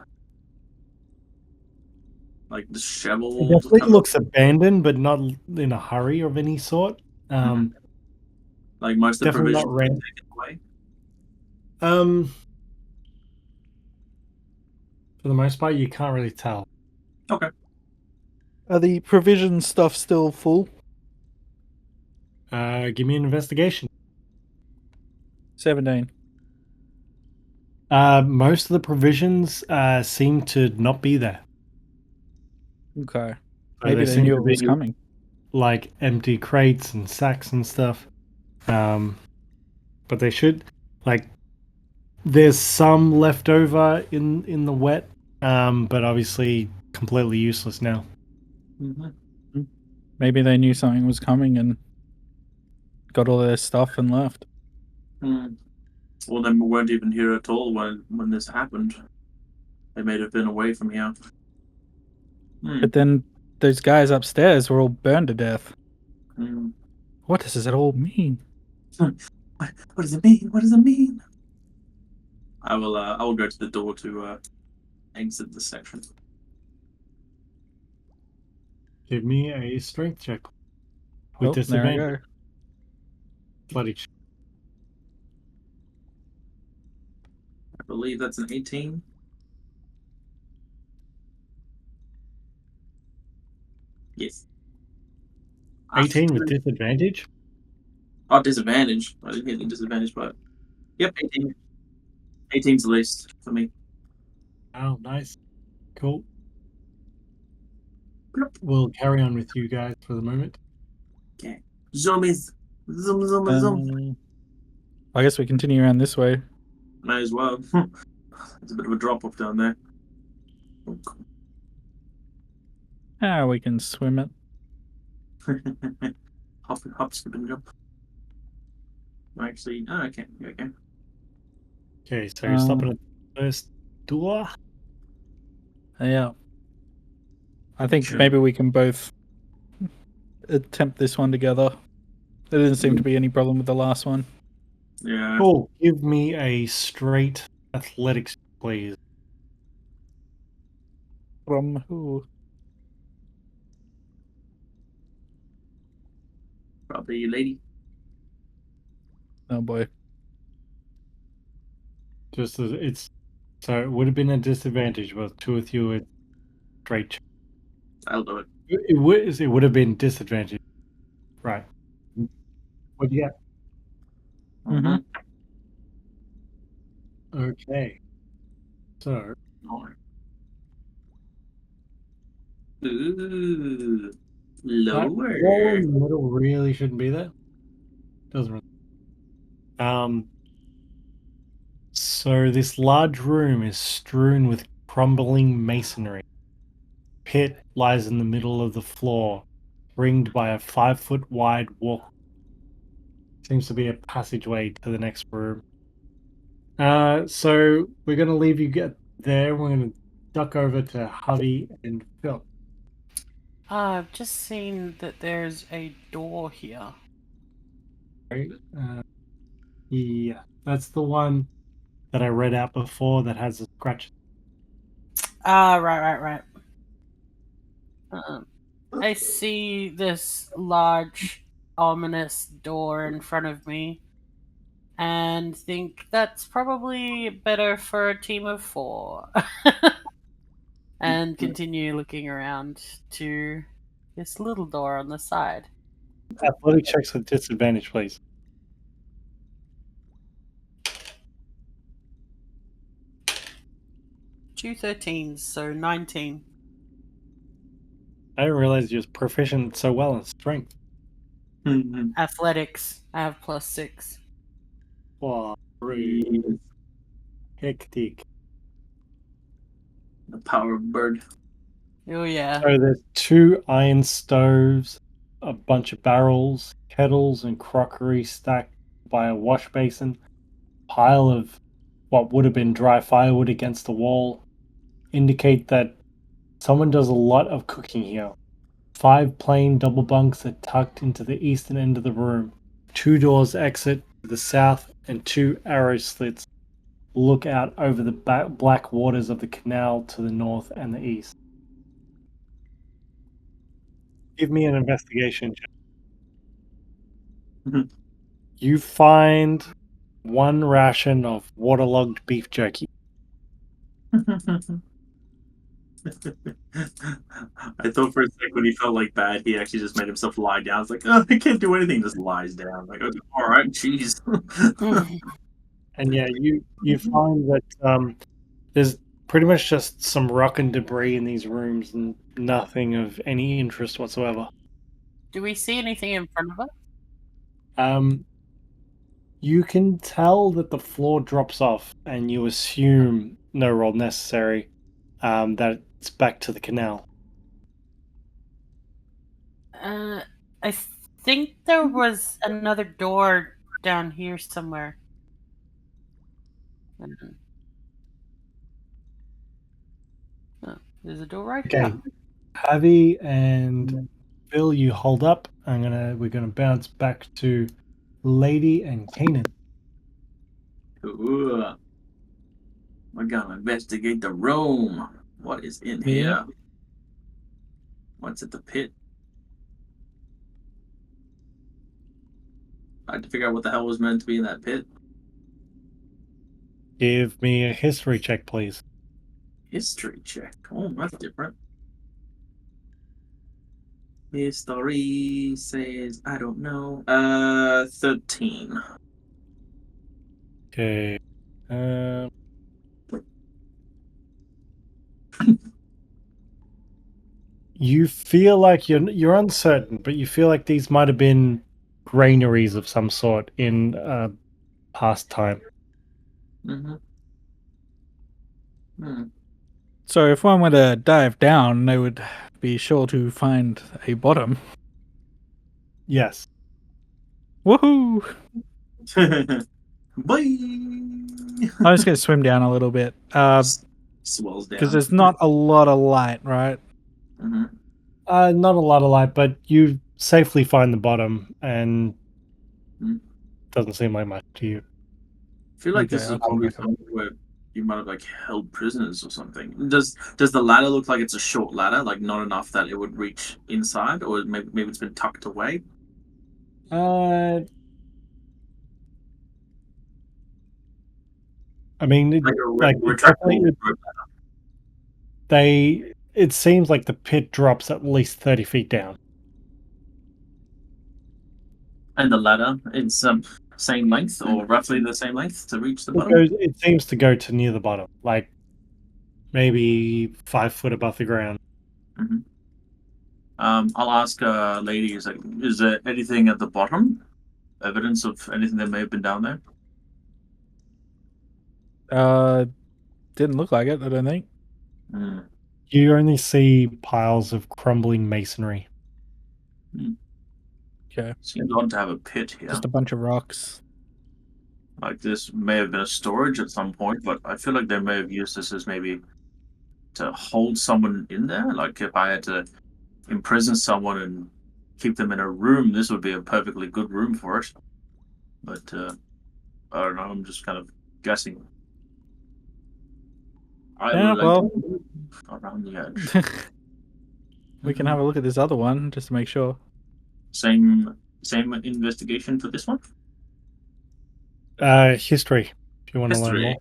Speaker 2: Like
Speaker 8: It
Speaker 2: disheveled?
Speaker 8: definitely
Speaker 2: kind of-
Speaker 8: looks abandoned, but not in a hurry of any sort.
Speaker 2: Like most of the
Speaker 8: Definitely not
Speaker 2: provisions were
Speaker 8: ran.
Speaker 2: taken away?
Speaker 8: For the most part, you can't really tell.
Speaker 2: Okay.
Speaker 1: Are the provision stuff still full?
Speaker 8: Give me an investigation.
Speaker 1: 17.
Speaker 8: Most of the provisions seem to not be there.
Speaker 1: Okay.
Speaker 8: So
Speaker 1: Maybe they
Speaker 8: seem
Speaker 1: knew
Speaker 8: to
Speaker 1: it was
Speaker 8: be,
Speaker 1: coming.
Speaker 8: like empty crates and sacks and stuff. But they should, like, there's some left over in the wet, but obviously completely useless now.
Speaker 2: Mm-hmm.
Speaker 1: Maybe they knew something was coming and got all their stuff and left.
Speaker 2: Well, then we weren't even here at all when this happened. They may have been away from here.
Speaker 1: But then those guys upstairs were all burned to death.
Speaker 2: Hmm.
Speaker 1: What does it all mean?
Speaker 2: What does it mean? What does it mean? I will go to the door to exit the section.
Speaker 8: Give me a strength check with
Speaker 1: Oh, there I
Speaker 8: disadvantage.
Speaker 1: go.
Speaker 8: Bloody sh-
Speaker 2: I believe that's an 18. Yes.
Speaker 8: 18 with disadvantage.
Speaker 2: Oh, disadvantage. I didn't hit the disadvantage, but yep, 18. 18's the least for me.
Speaker 8: Oh, nice. Cool.
Speaker 2: Bloop.
Speaker 8: We'll carry on with you guys for the moment.
Speaker 2: Okay. Zoomies. Zoom, zoom, zoom.
Speaker 1: I guess we continue around this way.
Speaker 2: Might as well. There's a bit of a drop off down there.
Speaker 1: Ah, we can swim it.
Speaker 2: hop, skip, and jump. Actually, okay, okay.
Speaker 8: Okay, so you're stopping at the first door.
Speaker 1: Yeah. I think
Speaker 2: Sure.
Speaker 1: maybe we can both attempt this one together. There didn't seem to be any problem with the last one.
Speaker 2: Yeah.
Speaker 8: Cool. Give me a straight athletics, please.
Speaker 1: From who?
Speaker 2: Probably you, lady.
Speaker 1: Oh boy.
Speaker 8: Just as it's so it would have been a disadvantage, but two with you it's straight.
Speaker 2: I'll do it.
Speaker 8: It would have been disadvantage, right? What do you got?
Speaker 2: Mm-hmm.
Speaker 8: Okay. So
Speaker 2: Ooh.
Speaker 8: that
Speaker 2: Lower.
Speaker 8: wall in the middle really shouldn't be there. Doesn't really. So this large room is strewn with crumbling masonry. Pit lies in the middle of the floor, ringed by a 5-foot wide walk. Seems to be a passageway to the next room. So we're gonna leave you get there. We're gonna duck over to Havi and Phil.
Speaker 4: I've just seen that there's a door here.
Speaker 8: Right? Yeah, that's the one that I read out before that has the scratches.
Speaker 4: Right. I see this large, ominous door in front of me, and think that's probably better for a team of 4. And continue looking around to this little door on the side.
Speaker 8: Athletic checks with disadvantage, please.
Speaker 4: 2 13s, so 19.
Speaker 8: I didn't realize you was proficient so well in strength.
Speaker 4: Athletics, I have +6.
Speaker 8: Wow, hectic.
Speaker 2: The power of bird.
Speaker 4: Oh yeah.
Speaker 8: So there's 2 iron stoves, a bunch of barrels, kettles, and crockery stacked by a wash basin, pile of what would have been dry firewood against the wall, indicate that someone does a lot of cooking here. 5 plain double bunks are tucked into the eastern end of the room. 2 doors exit to the south, and 2 arrow slits look out over the black waters of the canal to the north and the east. Give me an investigation check.
Speaker 2: Mhm.
Speaker 8: You find 1 ration of waterlogged beef jerky.
Speaker 2: I thought for a sec when he felt like bad, he actually just made himself lie down. It's like, oh, I can't do anything. Just lies down. Like, okay, all right, jeez.
Speaker 8: And yeah, you find that there's pretty much just some rock and debris in these rooms and nothing of any interest whatsoever.
Speaker 4: Do we see anything in front of us?
Speaker 8: You can tell that the floor drops off, and you assume, no roll necessary, that it's back to the canal.
Speaker 4: I think there was another door down here somewhere. Oh, there's a door right
Speaker 8: Okay,
Speaker 4: here.
Speaker 8: Havi and Phil, you hold up. We're gonna bounce back to Lady and Kainen.
Speaker 2: Ooh. We're gonna investigate the room. What is in
Speaker 1: Yeah.
Speaker 2: here? What's at the pit? I had to figure out what the hell was meant to be in that pit.
Speaker 8: Give me a history check, please.
Speaker 2: History check. Oh, that's different. History says I don't know. 13.
Speaker 8: Okay. You feel like you're uncertain, but you feel like these might have been granaries of some sort in past time.
Speaker 2: Mm-hmm. Hmm.
Speaker 1: So if one were to dive down, they would be sure to find a bottom.
Speaker 8: Yes.
Speaker 1: Woohoo!
Speaker 2: Bye.
Speaker 1: I'm just gonna swim down a little bit,
Speaker 2: Swells down.
Speaker 1: because there's not a lot of light, right?
Speaker 2: Mm-hmm.
Speaker 8: Not a lot of light, but you safely find the bottom, and doesn't seem like much to you.
Speaker 2: I feel like
Speaker 1: Okay,
Speaker 2: this is
Speaker 1: I'll come
Speaker 2: probably
Speaker 1: back up.
Speaker 2: something where you might have like held prisoners or something. Does the ladder look like it's a short ladder, like not enough that it would reach inside, or maybe it's been tucked away?
Speaker 8: I mean,
Speaker 2: Like a
Speaker 8: it
Speaker 2: retractable
Speaker 8: definitely
Speaker 2: rope ladder.
Speaker 8: it seems like the pit drops at least 30 feet down.
Speaker 2: And the ladder is same length or roughly the same length to reach the bottom.
Speaker 8: It seems to go to near the bottom, like maybe 5 foot above the ground.
Speaker 2: Mm-hmm. I'll ask lady, is there anything at the bottom? Evidence of anything that may have been down there?
Speaker 1: Didn't look like it, I don't think.
Speaker 2: Mm.
Speaker 8: You only see piles of crumbling masonry.
Speaker 1: Okay.
Speaker 2: Seems odd to have a pit here.
Speaker 1: Just a bunch of rocks.
Speaker 2: Like this may have been a storage at some point, but I feel like they may have used this as maybe to hold someone in there. Like if I had to imprison someone and keep them in a room, this would be a perfectly good room for it. But I don't know. I'm just kind of guessing.
Speaker 1: Yeah, well,
Speaker 2: around the edge.
Speaker 1: we can have a look at this other one just to make sure.
Speaker 2: Same investigation for this one.
Speaker 8: History, if you want to learn
Speaker 2: History.
Speaker 8: more.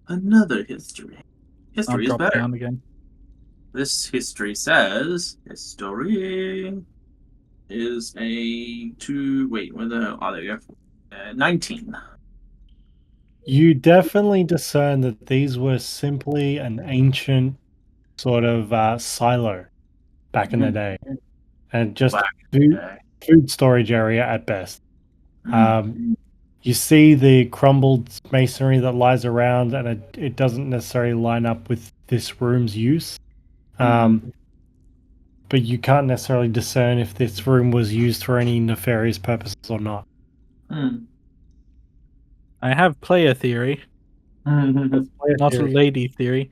Speaker 2: Another history.
Speaker 1: I'll
Speaker 2: History is
Speaker 1: drop
Speaker 2: better.
Speaker 1: down again.
Speaker 2: This history says history is a 2. Wait, where the hell? Oh, there you go. 19.
Speaker 8: You definitely discern that these were simply an ancient sort of silo back in the day, and just food storage area at best. You see the crumbled masonry that lies around, and it doesn't necessarily line up with this room's use. But you can't necessarily discern if this room was used for any nefarious purposes or not.
Speaker 1: I have player theory, not a lady theory.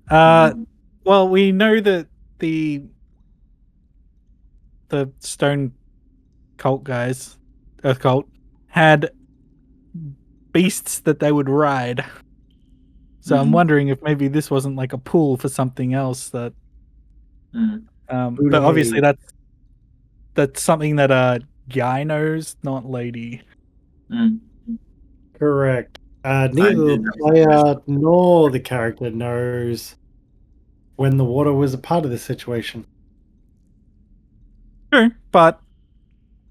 Speaker 1: Well, we know that the the stone cult guys, Earth cult, had beasts that they would ride. So I'm wondering if maybe this wasn't like a pool for something else that. But obviously that's something that a guy knows, not lady.
Speaker 8: Correct. Neither the player nor the character knows when the water was a part of this situation.
Speaker 1: True, but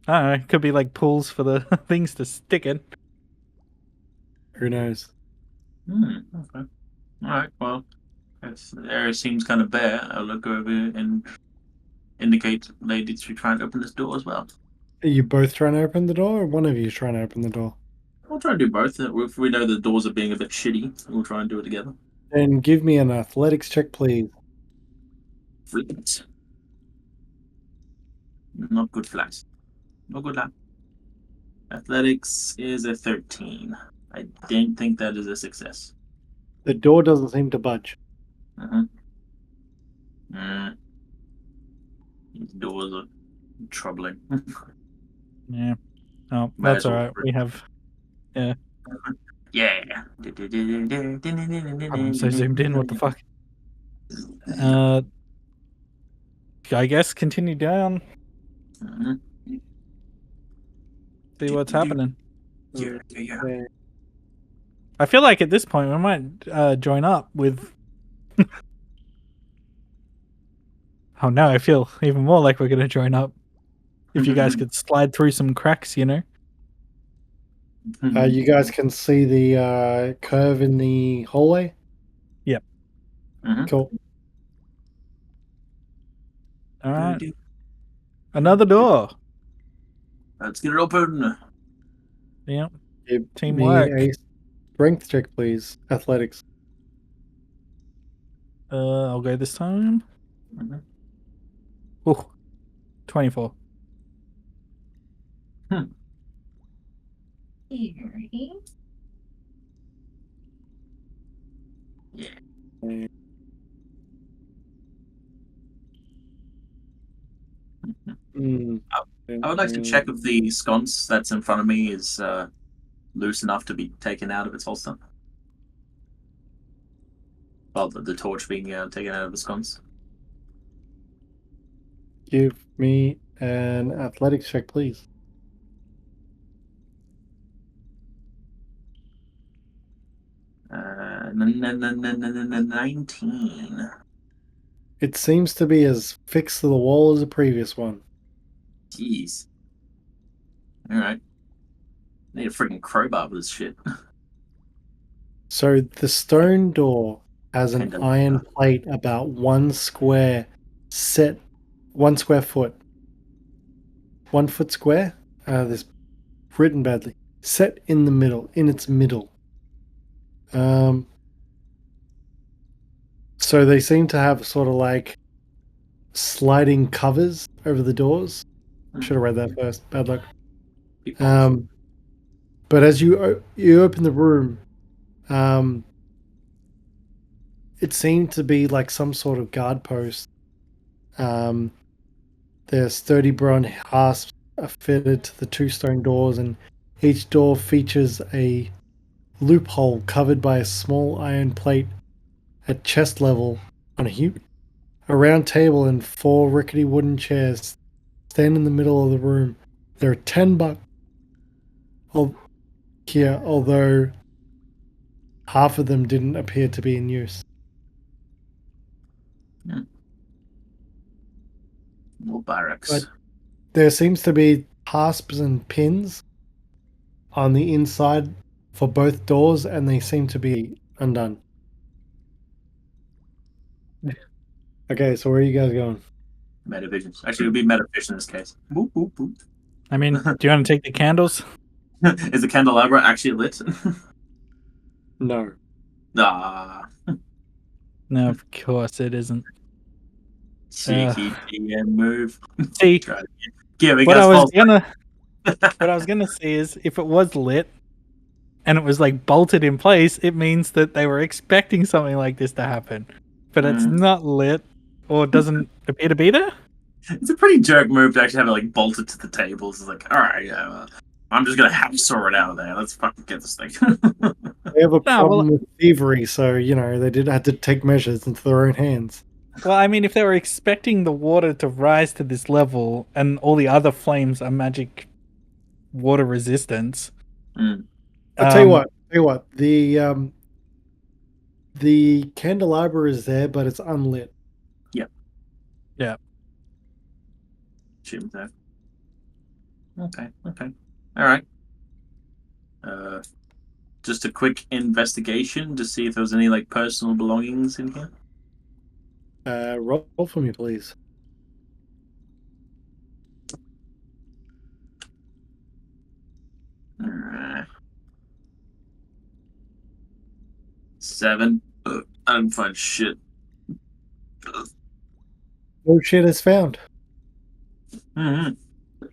Speaker 1: I don't know. It could be like pools for the things to stick in.
Speaker 8: Who knows?
Speaker 2: Okay. All right. Well, the area seems kind of bare. I'll look over and indicate lady to try and open this door as well.
Speaker 8: Are you both trying to open the door, or one of you is trying to open the door?
Speaker 2: We'll try and do both. If we know the doors are being a bit shitty, we'll try and do it together.
Speaker 8: Then give me an athletics check, please.
Speaker 2: Fleet. Not good flags. Not good lad. Athletics is a 13. I don't think that is a success.
Speaker 8: The door doesn't seem to budge.
Speaker 2: These doors are troubling.
Speaker 1: Yeah. Oh, that's all right. We have. Yeah.
Speaker 2: Yeah.
Speaker 1: I'm so zoomed in. What the fuck? I guess continue down. See what's happening.
Speaker 2: Yeah.
Speaker 1: I feel like at this point we might join up with. Oh no! I feel even more like we're gonna join up. If you guys could slide through some cracks, you know.
Speaker 8: You guys can see the curve in the hallway?
Speaker 1: Yep.
Speaker 8: Cool.
Speaker 1: All right. Another door.
Speaker 2: Let's get it open.
Speaker 1: Yep.
Speaker 8: Give
Speaker 1: Teamwork.
Speaker 8: me a strength check, please. Athletics.
Speaker 1: I'll go this time. Oh, 24.
Speaker 2: I would like to check if the sconce that's in front of me is loose enough to be taken out of its holster. Well, the torch being taken out of the sconce.
Speaker 8: Give me an athletics check, please.
Speaker 2: Uh, 19.
Speaker 8: It seems to be as fixed to the wall as the previous one.
Speaker 2: Jeez. Alright. Need a freaking crowbar for this shit.
Speaker 8: So the stone door has an
Speaker 2: Kinda.
Speaker 8: iron plate about 1 square foot. 1 foot square? This written badly. Set in the middle, in its middle. So they seem to have sort of like sliding covers over the doors. Should have read that first. Bad luck. But as you open the room, it seemed to be like some sort of guard post. There's sturdy bronze hasps are fitted to the 2 stone doors, and each door features a loophole covered by a small iron plate at chest level on a round table, and 4 rickety wooden chairs stand in the middle of the room. There are 10 bucks here, although half of them didn't appear to be in use.
Speaker 2: More barracks.
Speaker 8: But there seems to be hasps and pins on the inside for both doors, and they seem to be undone. Okay, so where are you guys going?
Speaker 2: Metavision. Actually, it would be metavision in this case. Boop, boop, boop.
Speaker 1: I mean, do you want to take the candles?
Speaker 2: Is the candelabra actually lit?
Speaker 8: No.
Speaker 2: Ah.
Speaker 1: No, of course it isn't.
Speaker 2: Cheeky DM move.
Speaker 1: See,
Speaker 2: Give me
Speaker 1: what I was
Speaker 2: false.
Speaker 1: gonna say is, if it was lit and it was like bolted in place, it means that they were expecting something like this to happen. But it's not lit, or doesn't appear to be there.
Speaker 2: It's a pretty jerk move to actually have it like bolted to the table. It's like, all right, yeah, well, I'm just gonna hacksaw it out of there. Let's fucking get this thing.
Speaker 8: They have a
Speaker 1: No,
Speaker 8: problem
Speaker 1: well,
Speaker 8: with thievery, so they had to take measures into their own hands.
Speaker 1: well, I mean, if they were expecting the water to rise to this level, and all the other flames are magic water resistance,
Speaker 2: Mm.
Speaker 8: I'll tell you what. The candelabra is there, but it's unlit.
Speaker 1: yeah.
Speaker 2: Shoot that. Okay. All right. Just a quick investigation to see if there was any like personal belongings in here.
Speaker 8: Roll for me, please.
Speaker 2: Alright. 7. I didn't find shit.
Speaker 8: No shit is found.
Speaker 2: Mm-hmm. I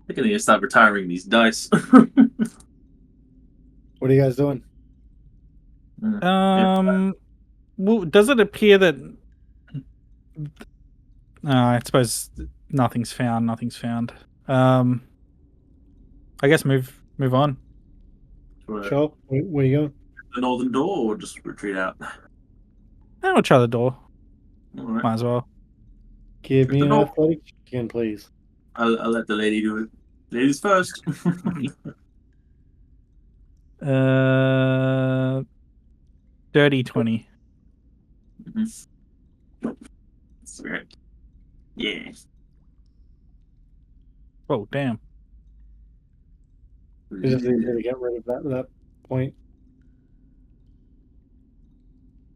Speaker 2: think I need to stop retiring these dice.
Speaker 8: What are you guys doing?
Speaker 1: Well, does it appear that? I suppose nothing's found. I guess move on.
Speaker 8: Sure. Where are you going?
Speaker 2: The northern door, or just retreat out?
Speaker 1: I'll try the door.
Speaker 2: All right.
Speaker 1: Might as well.
Speaker 8: Give me
Speaker 2: The
Speaker 8: an
Speaker 2: door.
Speaker 8: athletic check again, please.
Speaker 2: I'll let the lady do it. Ladies first.
Speaker 1: Dirty 20.
Speaker 2: Spirit. Yeah.
Speaker 1: Oh damn.
Speaker 8: It's just easier to get rid of that point.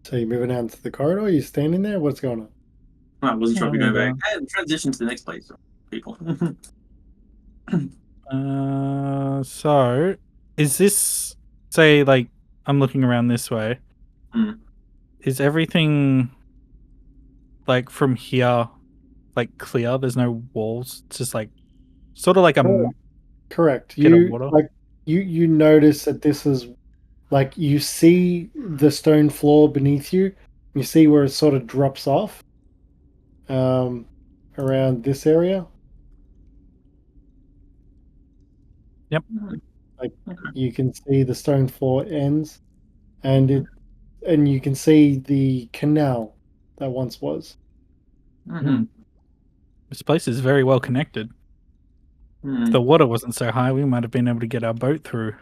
Speaker 8: So you're moving out into the corridor? Are you standing there? What's going on?
Speaker 2: I wasn't sure if you're going
Speaker 1: Yeah.
Speaker 2: back. And transition to the next place, people.
Speaker 1: So is this, say, like, I'm looking around this way. Is everything like from here like clear? There's no walls. It's just like sort of like a
Speaker 8: Correct.
Speaker 1: bit of water.
Speaker 8: You notice that this is like you see the stone floor beneath you. You see where it sort of drops off. Around this area.
Speaker 1: Yep.
Speaker 8: Like you can see the stone floor ends, and you can see the canal that once was.
Speaker 1: This place is very well connected. If the water wasn't so high, we might have been able to get our boat through.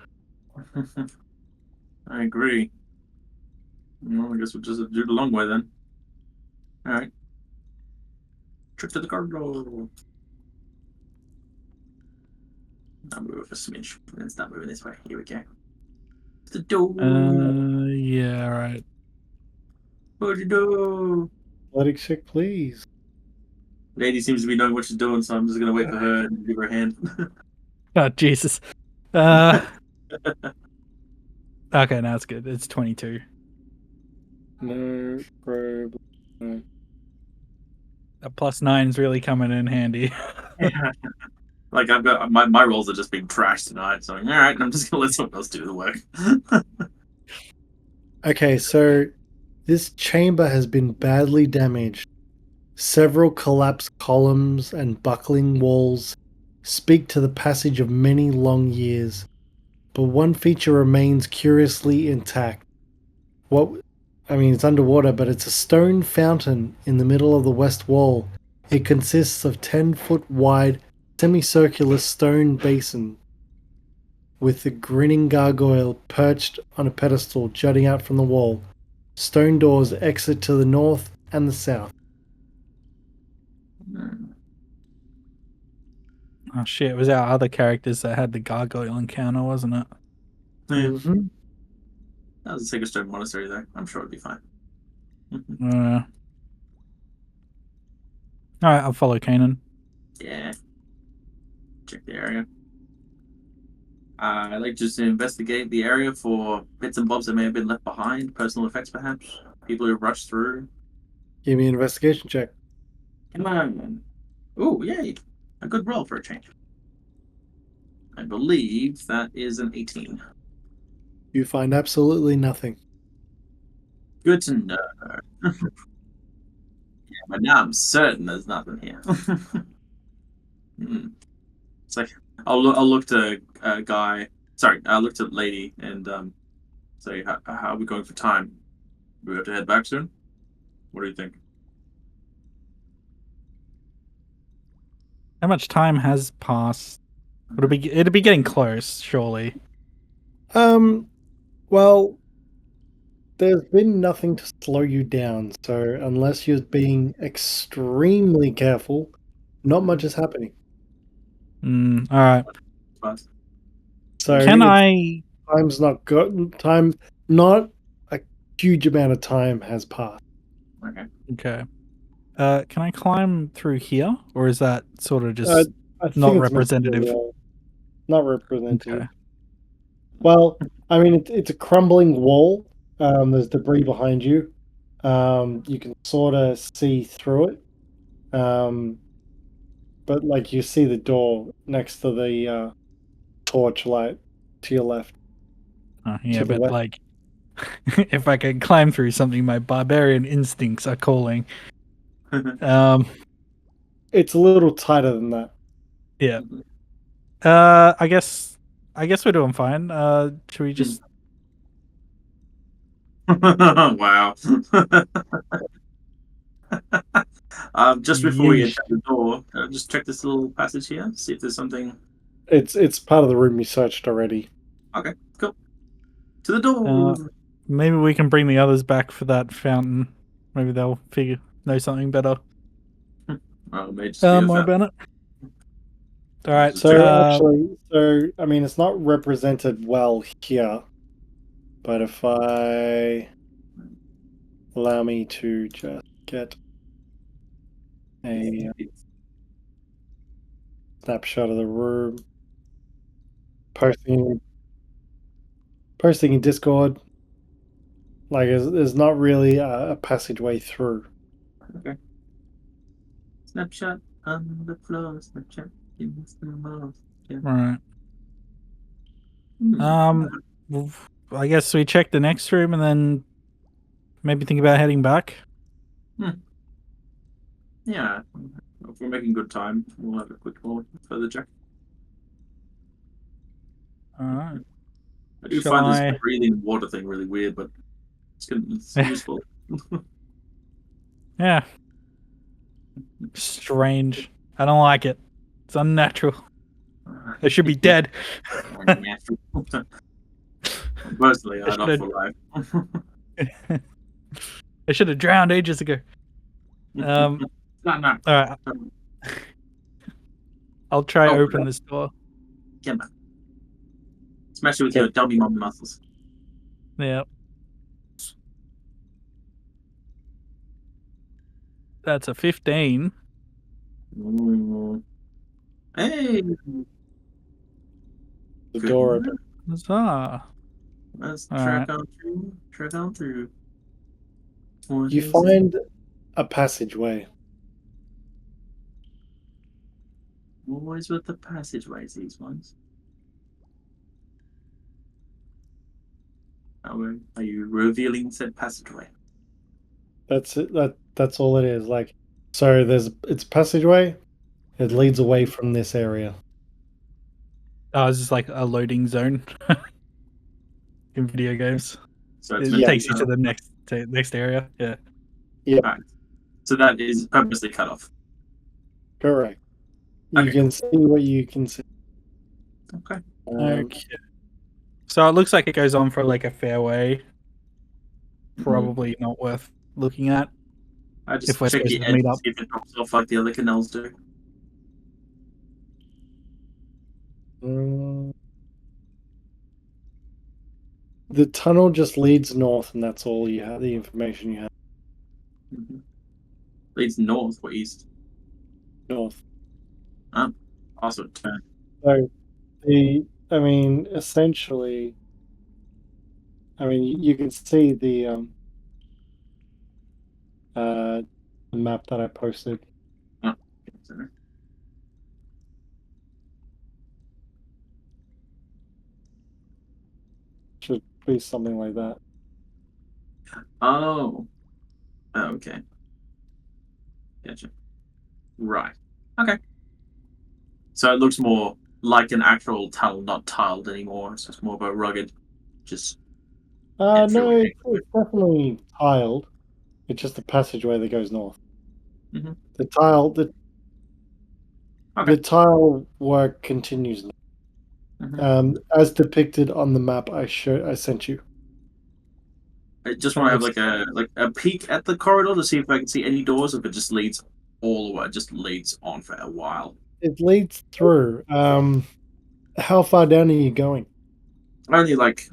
Speaker 2: I agree. Well, I guess we'll just do the long way then. All right. Trip to the corridor. I'll move a smidge. Let's not moving this way. Here we go. The door.
Speaker 1: Yeah, right.
Speaker 2: What'd you do?
Speaker 8: Athletic check, please.
Speaker 2: Lady seems to be knowing what she's doing, so I'm just gonna wait for her and give her a hand.
Speaker 1: Oh Jesus. Okay, now it's good. It's 22.
Speaker 8: No problem. No.
Speaker 1: A +9 is really coming in handy.
Speaker 2: Like I've got my rolls are just being trashed tonight, so all right, I'm just gonna let someone else do the work.
Speaker 8: Okay, so this chamber has been badly damaged. Several collapsed columns and buckling walls speak to the passage of many long years, but one feature remains curiously intact. It's underwater, but it's a stone fountain in the middle of the west wall. It consists of 10-foot wide semicircular stone basin with the grinning gargoyle perched on a pedestal jutting out from the wall. Stone doors exit to the north and the south.
Speaker 1: Oh shit, it was our other characters that had the gargoyle encounter, wasn't it?
Speaker 2: Yeah.
Speaker 8: Mm-hmm.
Speaker 2: That was a Sacred Stone Monastery there. I'm sure it'll be fine.
Speaker 1: Alright, I'll follow Kainen.
Speaker 2: Yeah. Check the area. I'd like just to investigate the area for bits and bobs that may have been left behind, personal effects perhaps, people who rushed through.
Speaker 8: Give me an investigation check.
Speaker 2: Come on. Ooh, yay. A good roll for a change. I believe that is an 18.
Speaker 8: You find absolutely nothing.
Speaker 2: Good to know. but now I'm certain there's nothing here. It's like I'll look to guy. Sorry, I'll look to lady and say how are we going for time? Do we have to head back soon? What do you think?
Speaker 1: How much time has passed? It'll be getting close, surely.
Speaker 8: Well, there's been nothing to slow you down, so unless you're being extremely careful, not much is happening.
Speaker 1: All right.
Speaker 2: Fast.
Speaker 8: So
Speaker 1: Can
Speaker 8: it's-
Speaker 1: I?
Speaker 8: time's not good. Time, not a huge amount of time has passed.
Speaker 2: Okay.
Speaker 1: Okay. Can I climb through here, or is that sort of just
Speaker 8: I think
Speaker 1: not
Speaker 8: it's meant to be,
Speaker 1: representative?
Speaker 8: not representative.
Speaker 1: Okay.
Speaker 8: Well, I mean, it's a crumbling wall. There's debris behind you. You can sort of see through it. But like you see the door next to the torchlight to your left.
Speaker 1: Yeah,
Speaker 8: To the
Speaker 1: but
Speaker 8: west.
Speaker 1: like, if I can climb through something, my barbarian instincts are calling.
Speaker 8: It's a little tighter than that.
Speaker 1: Yeah. I guess we're doing fine. Should we just?
Speaker 2: Wow. Just before we
Speaker 1: Yeesh.
Speaker 2: enter the door, just check this little passage here. See if there's something.
Speaker 8: It's part of the room you searched already.
Speaker 2: Okay, cool. To the door.
Speaker 1: Maybe we can bring the others back for that fountain. Maybe they'll know something better.
Speaker 2: Oh, it may just be a
Speaker 1: More
Speaker 2: fountain.
Speaker 1: about it. All right.
Speaker 8: So I mean, it's not represented well here. But if I allow me to just get a snapshot of the room, posting in Discord, like there's not really a passageway through.
Speaker 2: Okay. Snapshot on the floor. Snapshot in the most. Yeah.
Speaker 1: Right.
Speaker 2: Hmm.
Speaker 1: I guess we check the next room and then maybe think about heading back.
Speaker 2: Yeah. If we're making good time, we'll have a quick more further check.
Speaker 1: All right.
Speaker 2: I do
Speaker 1: Shall
Speaker 2: find
Speaker 1: I-
Speaker 2: this breathing water thing really weird, but it's
Speaker 1: Yeah.
Speaker 2: useful.
Speaker 1: Yeah. Strange. I don't like it. It's unnatural. They should be dead.
Speaker 2: Personally, I'd
Speaker 1: should've-
Speaker 2: opt for life.
Speaker 1: They should have drowned ages ago.
Speaker 2: No.
Speaker 1: All right. I'll try
Speaker 2: Oh,
Speaker 1: open this door.
Speaker 2: Get back. Smash it with your dummy mom muscles.
Speaker 1: Yeah. That's a 15.
Speaker 2: Ooh. Hey,
Speaker 8: The
Speaker 2: Good
Speaker 8: door
Speaker 2: one.
Speaker 8: open.
Speaker 1: Huzzah.
Speaker 2: let's
Speaker 1: All
Speaker 2: track
Speaker 1: right.
Speaker 2: on through. Track on through.
Speaker 8: You find a passageway.
Speaker 2: Always with the passageways, these ones. Are you revealing said passageway?
Speaker 8: That's it. That's all it is. Like, so it's a passageway. It leads away from this area.
Speaker 1: Oh, it's just like a loading zone in video games.
Speaker 2: So it's
Speaker 1: It
Speaker 2: meant
Speaker 1: takes
Speaker 2: to
Speaker 1: you to the next area. Yeah.
Speaker 2: Alright. So that is purposely cut off.
Speaker 8: Correct. You
Speaker 2: Okay.
Speaker 8: can see what you can see.
Speaker 2: Okay.
Speaker 1: Okay. So it looks like it goes on for like a fair way. Probably not worth looking at.
Speaker 2: I just
Speaker 1: If we're
Speaker 2: check
Speaker 1: supposed
Speaker 2: the
Speaker 1: to
Speaker 2: edge
Speaker 1: meet
Speaker 2: to
Speaker 1: up.
Speaker 2: see if it drops off like the other canals do.
Speaker 8: The tunnel just leads north, and that's all you have. The information you have.
Speaker 2: Leads north or east.
Speaker 8: North.
Speaker 2: Also turn.
Speaker 8: So essentially, you can see the map that I posted.
Speaker 2: Oh.
Speaker 8: Should be something like that.
Speaker 2: Oh. Oh, okay. Gotcha. Right. Okay. So it looks more like an actual tunnel, not tiled anymore. It's just more of a rugged, just
Speaker 8: No,
Speaker 2: entryway.
Speaker 8: it's definitely tiled. It's just a passageway that goes north.
Speaker 2: Mhm.
Speaker 8: The tile, the
Speaker 2: Okay.
Speaker 8: tile work continues. As depicted on the map I sent you.
Speaker 2: I just want to have like a peek at the corridor to see if I can see any doors. If it just leads all the way, it just leads on for a while.
Speaker 8: It leads through. How far down are you going?
Speaker 2: Only like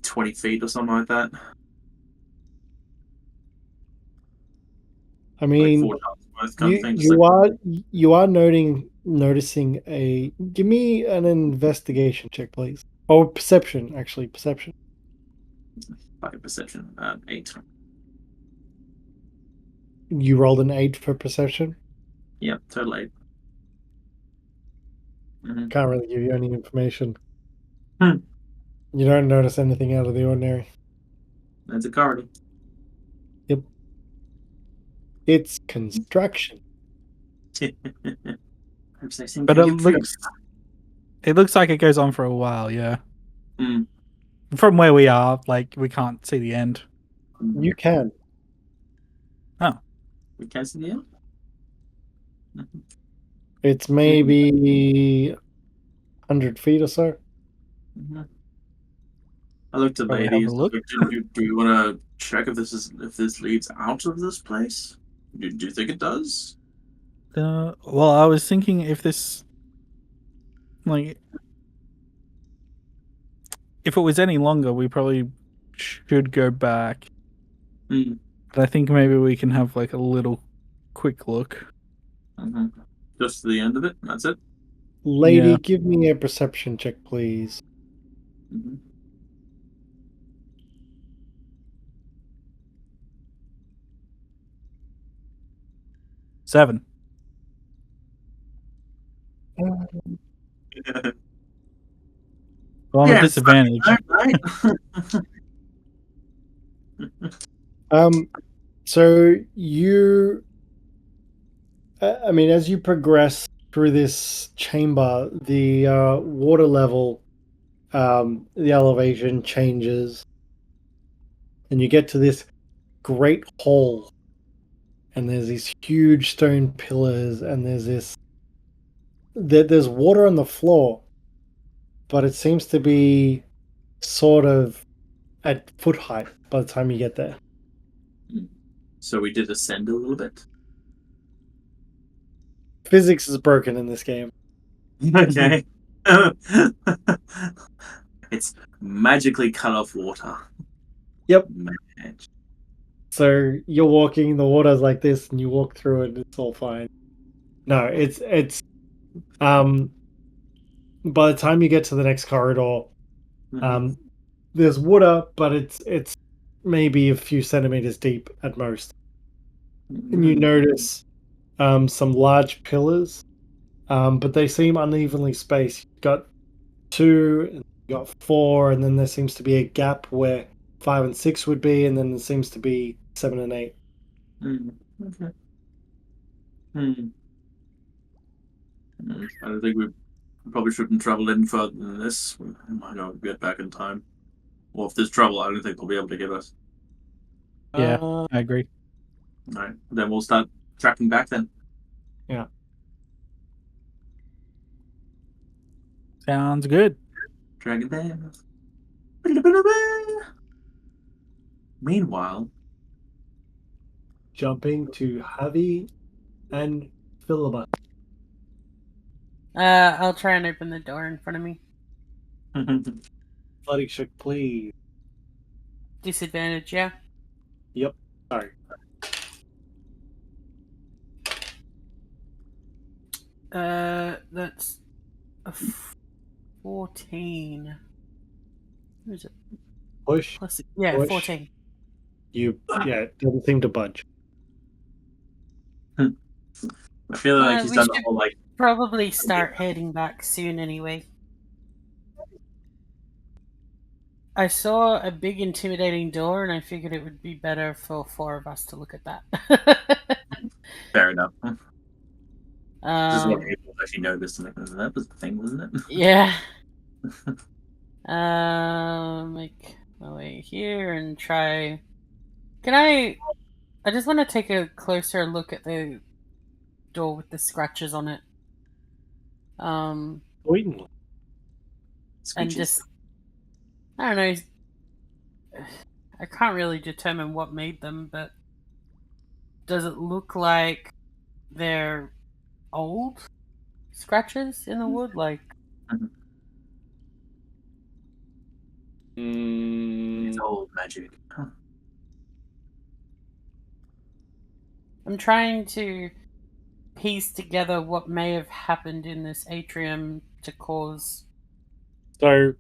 Speaker 2: 20 feet or something like that.
Speaker 8: I
Speaker 2: Like
Speaker 8: mean,
Speaker 2: 4 times worth kind of thing. Just
Speaker 8: you are noticing a. Give me an investigation check, please. Or perception, actually, perception.
Speaker 2: like a perception. 8.
Speaker 8: You rolled an 8 for perception.
Speaker 2: Yeah, total 8.
Speaker 8: Can't really give you any information.
Speaker 2: Hmm.
Speaker 8: You don't notice anything out of the ordinary.
Speaker 2: That's a corridor.
Speaker 8: Yep. It's construction.
Speaker 1: But it looks like it goes on for a while, yeah.
Speaker 2: Mm.
Speaker 1: From where we are, like, we can't see the end.
Speaker 8: You can.
Speaker 1: Oh.
Speaker 2: We can't see the end?
Speaker 8: It's maybe 100 feet or so.
Speaker 2: I looked at
Speaker 1: Probably have
Speaker 2: ladies.
Speaker 1: a look.
Speaker 2: Do you want to check if this leads out of this place? Do you think it does?
Speaker 1: Well, I was thinking if this, like, if it was any longer, we probably should go back.
Speaker 2: Mm.
Speaker 1: But I think maybe we can have like a little quick look.
Speaker 2: Just to the end of it. That's it.
Speaker 8: Lady,
Speaker 1: Yeah.
Speaker 8: give me a perception check, please.
Speaker 1: 7. Well, I'm a
Speaker 2: Yes,
Speaker 1: disadvantage.
Speaker 2: right.
Speaker 8: So you, I mean, as you progress through this chamber, the water level, the elevation changes, and you get to this great hall, and there's these huge stone pillars, and there's water on the floor, but it seems to be sort of at foot height by the time you get there.
Speaker 2: So we did ascend a little bit.
Speaker 8: Physics is broken in this game.
Speaker 2: Okay. It's magically cut off water.
Speaker 8: Yep.
Speaker 2: Magic.
Speaker 8: So you're walking, the water's like this, and you walk through it, and it's all fine. No, it's by the time you get to the next corridor, there's water, but it's maybe a few centimeters deep at most. And you notice some large pillars, but they seem unevenly spaced. You've got 2, and you got 4, and then there seems to be a gap where 5 and 6 would be, and then there seems to be 7 and 8.
Speaker 2: Okay. I don't think we probably shouldn't travel any further than this. We might not get back in time. Or if there's trouble, I don't think they'll be able to get us.
Speaker 1: Yeah, I agree.
Speaker 2: Alright, then we'll start tracking back then.
Speaker 8: Yeah.
Speaker 1: Sounds good.
Speaker 2: Dragon back. Meanwhile,
Speaker 8: Jumping to Havi and Philibert.
Speaker 4: I'll try and open the door in front of me.
Speaker 8: Bloody check, please.
Speaker 4: Disadvantage, yeah?
Speaker 8: Yep. Sorry.
Speaker 4: That's a 14. Who is it?
Speaker 8: Push.
Speaker 4: Plus, yeah,
Speaker 8: Push.
Speaker 4: 14.
Speaker 8: It doesn't seem to budge.
Speaker 2: I feel like he's
Speaker 4: We
Speaker 2: done the
Speaker 4: should
Speaker 2: whole like.
Speaker 4: probably start heading back soon anyway. I saw a big intimidating door and I figured it would be better for 4 of us to look at that.
Speaker 2: Fair enough. This is what
Speaker 4: Um,
Speaker 2: people actually noticed. And that was the thing, wasn't it?
Speaker 4: yeah. Make my way here and try. Can I? I just want to take a closer look at the door with the scratches on it.
Speaker 8: Waiting.
Speaker 4: And
Speaker 2: Screeches?
Speaker 4: just I don't know. I can't really determine what made them, but does it look like they're old scratches in the wood? Like,
Speaker 2: It's old magic.
Speaker 4: I'm trying to piece together what may have happened in this atrium to cause.
Speaker 8: So,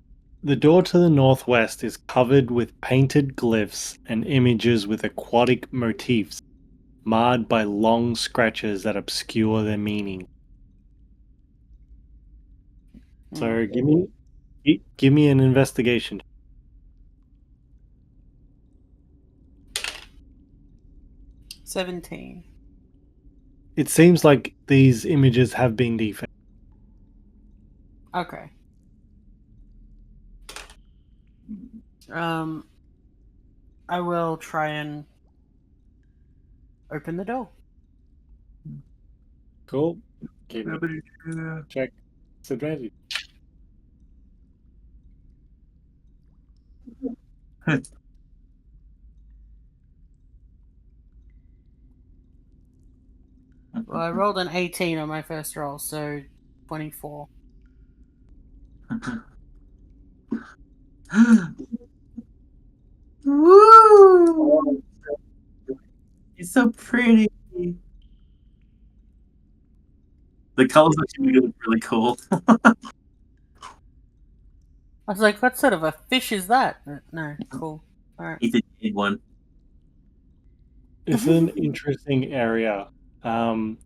Speaker 8: the door to the northwest is covered with painted glyphs and images with aquatic motifs, marred by long scratches that obscure their meaning. So, give me an investigation.
Speaker 4: 17.
Speaker 8: It seems like these images have been defaced.
Speaker 4: Okay. I will try and open the door.
Speaker 8: Cool. Give me check. Disadvantage.
Speaker 4: Well, I rolled an 18 on my first roll, so 24.
Speaker 2: Woo! He's so pretty. The colors actually look really cool.
Speaker 4: I was like, what sort of a fish is that? But no, cool. Alright.
Speaker 2: He's a good one.
Speaker 8: It's an interesting area. Fine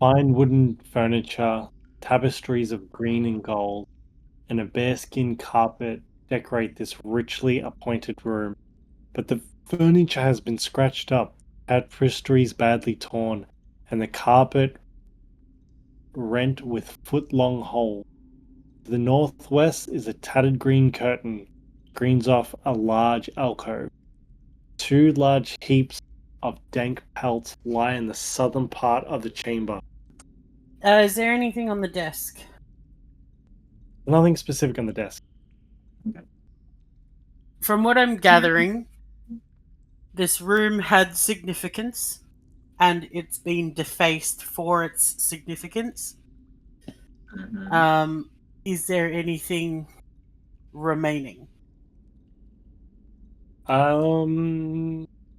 Speaker 8: wooden furniture, tapestries of green and gold, and a bearskin carpet decorate this richly appointed room. But the furniture has been scratched up, tapestries badly torn, and the carpet rent with foot-long holes. To the northwest is a tattered green curtain, screens off a large alcove. Two large heaps of dank pelts lie in the southern part of the chamber.
Speaker 4: Is there anything on the desk?
Speaker 8: Nothing specific on the desk.
Speaker 4: From what I'm gathering, this room had significance, and it's been defaced for its significance.
Speaker 2: Mhm.
Speaker 4: Is there anything remaining?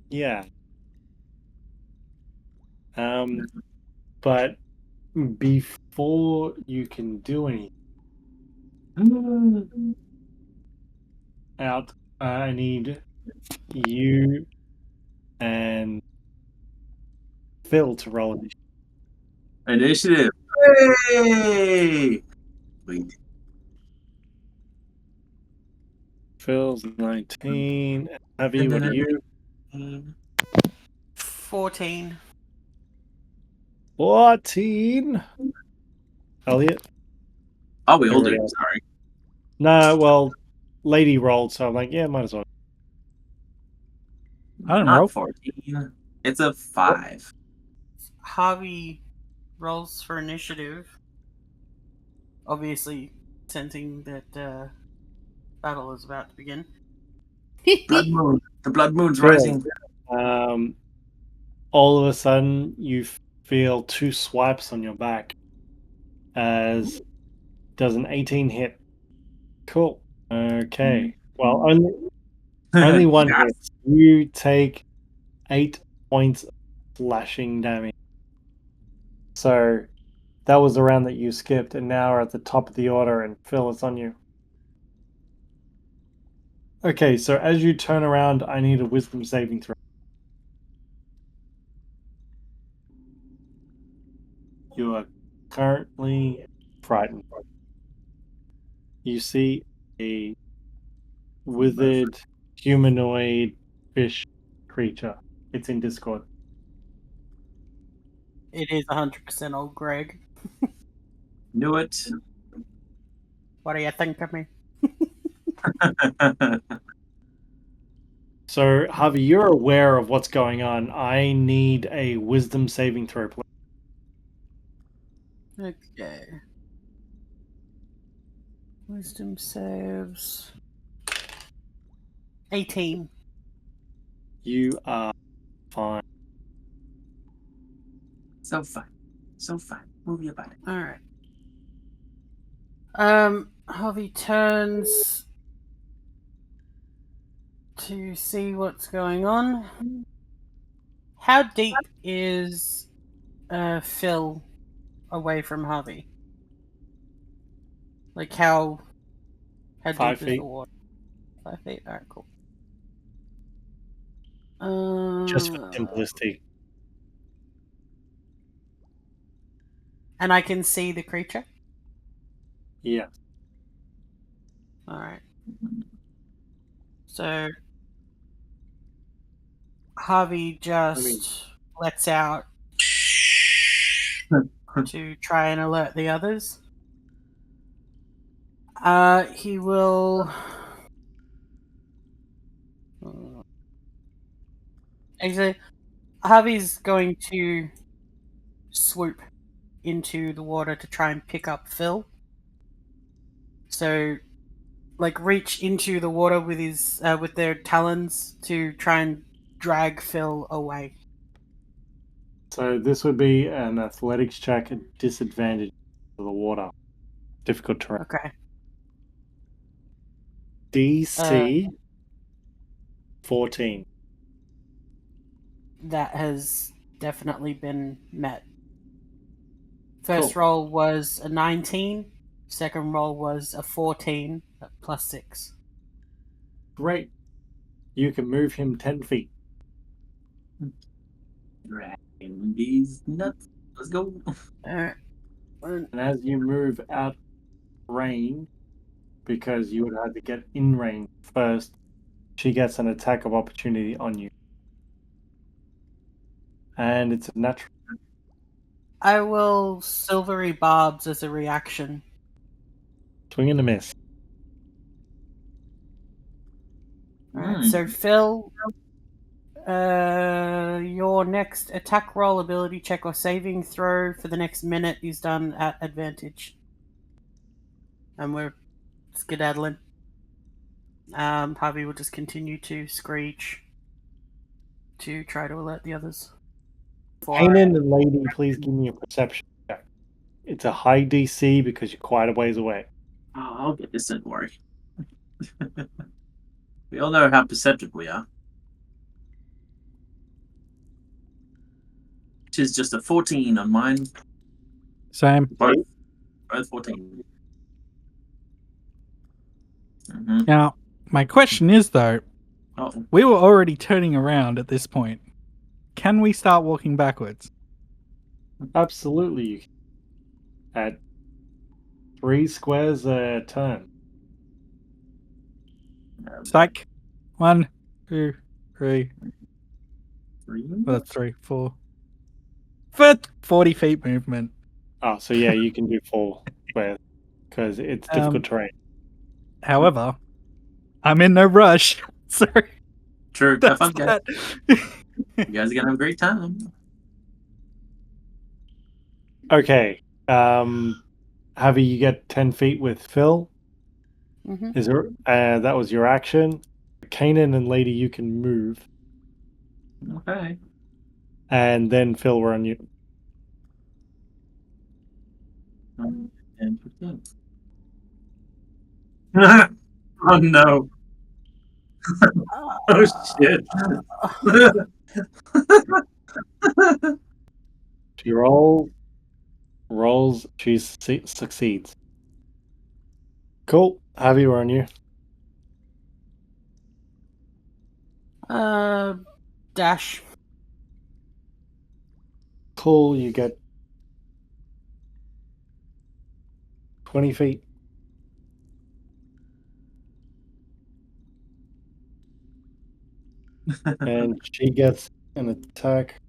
Speaker 8: Yeah. But before you can do anything out, I need you and Phil to roll initiative.
Speaker 2: Initiative. Hey! Wait.
Speaker 8: Phil's 19. Havi,
Speaker 2: And
Speaker 8: what
Speaker 2: then
Speaker 8: are you?
Speaker 4: 14.
Speaker 8: 14. Elliot?
Speaker 2: Oh, we all
Speaker 8: Everybody
Speaker 2: do.
Speaker 8: else?
Speaker 2: Sorry.
Speaker 8: No, well, lady rolled, so I'm like, yeah, might as well.
Speaker 1: I don't
Speaker 2: Not
Speaker 1: roll.
Speaker 2: 14. It's a 5.
Speaker 4: Havi rolls for initiative. Obviously, sensing that battle is about to begin.
Speaker 2: Blood moon. The blood moon's
Speaker 8: Phil,
Speaker 2: rising.
Speaker 8: all of a sudden, you feel two swipes on your back as does an 18 hit. Cool. Okay. Well, only one
Speaker 2: Yes.
Speaker 8: hit. You take 8 points of slashing damage. So that was the round that you skipped, and now we're at the top of the order, and Phil, it's on you. Okay, so as you turn around, I need a wisdom saving throw. You are currently frightened. You see a withered humanoid fish creature. It's in Discord.
Speaker 4: It is 100% old Greg.
Speaker 2: Knew it.
Speaker 4: What do you think of me?
Speaker 8: So, Havi, you're aware of what's going on. I need a wisdom saving throw, please.
Speaker 4: Okay. Wisdom saves. 18.
Speaker 8: You are fine.
Speaker 2: So fine. So fine. Move your body.
Speaker 4: Alright. Harvey turns to see what's going on. How deep is Phil away from Harvey? Like how
Speaker 8: 5
Speaker 4: deep is
Speaker 8: feet.
Speaker 4: the water? 5 feet. Alright, cool.
Speaker 8: Just for simplicity.
Speaker 4: And I can see the creature.
Speaker 8: Yeah.
Speaker 4: All right. So Harvey just lets out to try and alert the others. He will. Actually, Harvey's going to swoop into the water to try and pick up Phil. So, like, reach into the water with his with their talons to try and drag Phil away.
Speaker 8: So this would be an athletics check at disadvantage for the water. Difficult terrain.
Speaker 4: Okay.
Speaker 8: DC 14.
Speaker 4: That has definitely been met. First
Speaker 8: Cool.
Speaker 4: roll was a 19. Second roll was a 14 plus 6.
Speaker 8: Great. You can move him 10 feet.
Speaker 2: Dragging these nuts. Let's go.
Speaker 4: Alright.
Speaker 8: And as you move out range, because you would have to get in range first, she gets an attack of opportunity on you. And it's a natural.
Speaker 4: I will silvery barbs as a reaction.
Speaker 8: Swing and a miss.
Speaker 4: Alright, so Phil, your next attack roll, ability check, or saving throw for the next minute is done at advantage. And we're skedaddling. Harvey will just continue to screech to try to alert the others.
Speaker 8: Kainen and Lady, please give me a perception check. It's a high DC because you're quite a ways away.
Speaker 2: Oh, I'll get this, don't worry. We all know how perceptive we are. It is just a 14 on mine.
Speaker 1: Same.
Speaker 2: Both 14. Mm-hmm.
Speaker 1: Now, my question is though,
Speaker 2: Oh,
Speaker 1: we were already turning around at this point. Can we start walking backwards?
Speaker 8: Absolutely. You can. At 3 squares a turn.
Speaker 1: Psych. 1, 2, 3.
Speaker 2: 3.
Speaker 1: Well, that's 3, 4. For 40 feet movement.
Speaker 8: Oh, so yeah, you can do 4 squares because it's difficult terrain.
Speaker 1: However, I'm in no rush. So
Speaker 2: True. Have
Speaker 1: that's
Speaker 2: fun, guys.
Speaker 1: that.
Speaker 2: You guys are gonna have a great time.
Speaker 8: Okay. Javi, you get 10 feet with Phil.
Speaker 4: Mm-hmm.
Speaker 8: Is there? That was your action. Kainen and Lady, you can move,
Speaker 2: Okay.
Speaker 8: and then Phil, we're on you.
Speaker 2: And 15. Oh no. Oh shit.
Speaker 8: She rolls, she succeeds. Cool. Javi, we're on you.
Speaker 4: Dash.
Speaker 8: Cool, you get 20 feet. And she gets an attack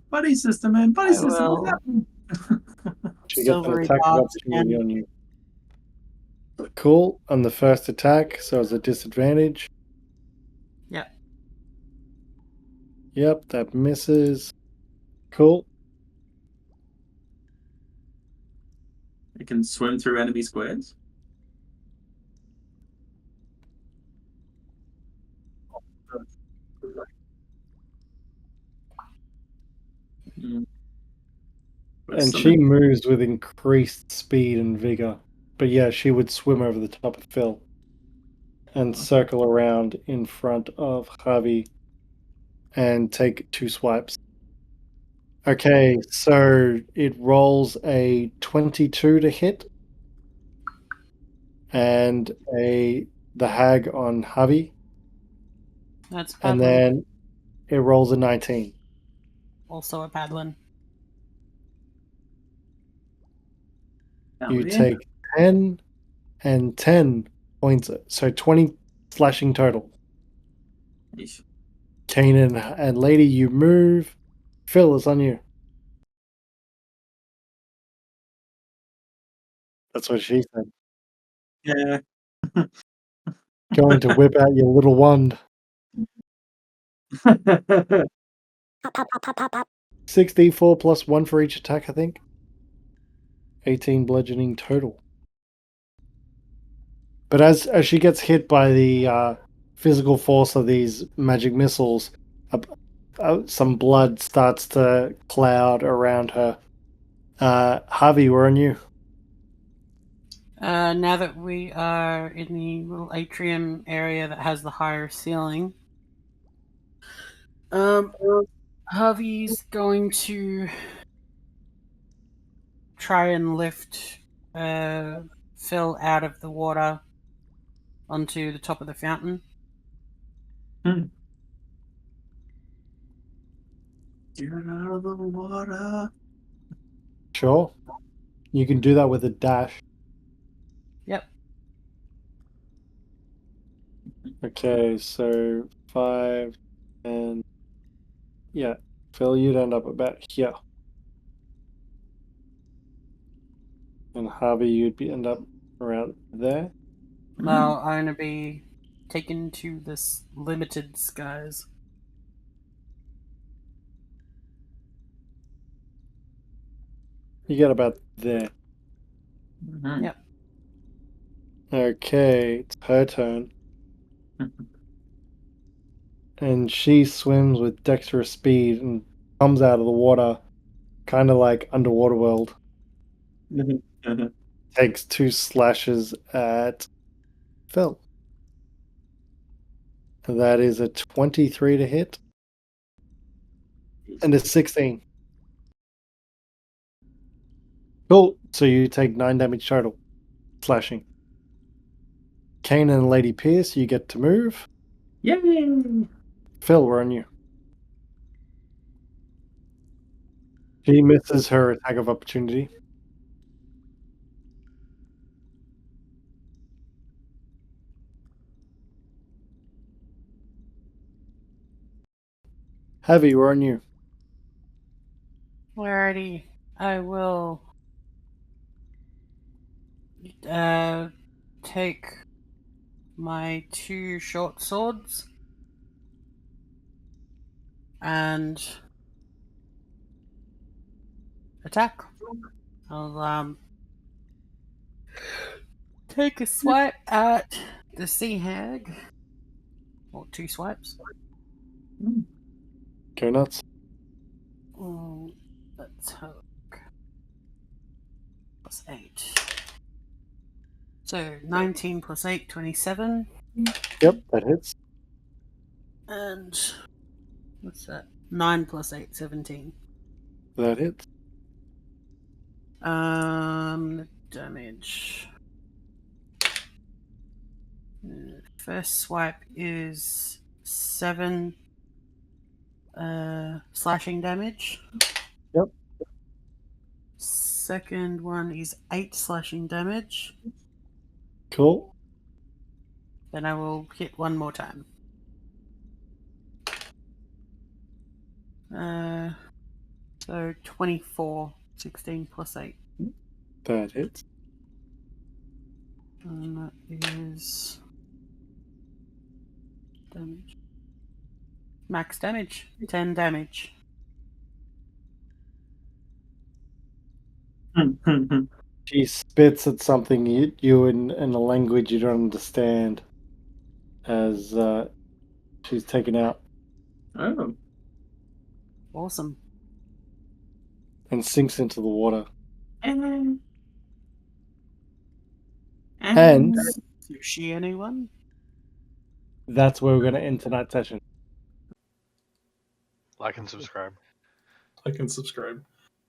Speaker 2: Buddy system, man. Buddy
Speaker 4: I
Speaker 2: system. What's
Speaker 4: will.
Speaker 2: happening?
Speaker 8: She gets an
Speaker 4: Silvery
Speaker 8: attack of
Speaker 4: darts
Speaker 8: opportunity
Speaker 4: again.
Speaker 8: on you. Cool. On the first attack, so it's a disadvantage.
Speaker 4: Yeah.
Speaker 8: Yep, that misses. Cool.
Speaker 2: It can swim through enemy squares. Mm.
Speaker 8: And she moves with increased speed and vigor. But yeah, she would swim over the top of Phil and circle around in front of Havi and take 2 swipes. Okay, so it rolls a 22 to hit and the hag on Havi,
Speaker 4: That's a bad
Speaker 8: and
Speaker 4: one.
Speaker 8: then it rolls a 19.
Speaker 4: Also a bad one.
Speaker 8: You take 10 and 10 points, so 20 slashing total. Kainen and Lady, you move. Phil, it's on you. That's what she said.
Speaker 2: Yeah.
Speaker 8: Going to whip out your little wand. 64 plus 1 for each attack, I think. 18 bludgeoning total. But as she gets hit by the physical force of these magic missiles, some blood starts to cloud around her. Havi, we're on you.
Speaker 4: Now that we are in the little atrium area that has the higher ceiling, Harvey's going to try and lift Phil out of the water onto the top of the fountain.
Speaker 2: Get out of the water.
Speaker 8: Sure. You can do that with a dash.
Speaker 4: Yep.
Speaker 8: Okay, so 5 and yeah, Phil, you'd end up about here. And Harvey, end up around there.
Speaker 4: Well, I'm going to be taken to this limited skies.
Speaker 8: You get about there.
Speaker 4: Yep.
Speaker 8: Okay, it's her turn. And she swims with dexterous speed and comes out of the water, kind of like Underwater World. Takes 2 slashes at Phil. That is a 23 to hit and a 16. Cool. So you take 9 damage total, slashing. Kainen and Lady Pierce, you get to move.
Speaker 2: Yay!
Speaker 8: Phil, we're on you. She misses her attack of opportunity. Havi, we're on you.
Speaker 4: Alrighty. I will take my 2 short swords and attack. I'll take a swipe at the sea hag. Or 2 swipes.
Speaker 8: Go nuts.
Speaker 4: Let's have a look. Plus 8. So 19 plus 8, 27.
Speaker 8: Yep, that hits.
Speaker 4: And what's that? 9 plus 8, 17.
Speaker 8: That hits.
Speaker 4: Damage. First swipe is 7 slashing damage.
Speaker 8: Yep.
Speaker 4: Second one is 8 slashing damage.
Speaker 8: Cool.
Speaker 4: Then I will hit one more time. So 24, 16 plus 8.
Speaker 8: That hits.
Speaker 4: And that is damage. Max damage. 10 damage.
Speaker 8: She spits at something you in a language you don't understand as she's taken out
Speaker 2: Oh.
Speaker 4: Awesome.
Speaker 8: and sinks into the water.
Speaker 2: And
Speaker 8: And
Speaker 4: Sushi, anyone?
Speaker 8: that's where we're going to end tonight's session.
Speaker 3: Like and subscribe.
Speaker 5: I can subscribe.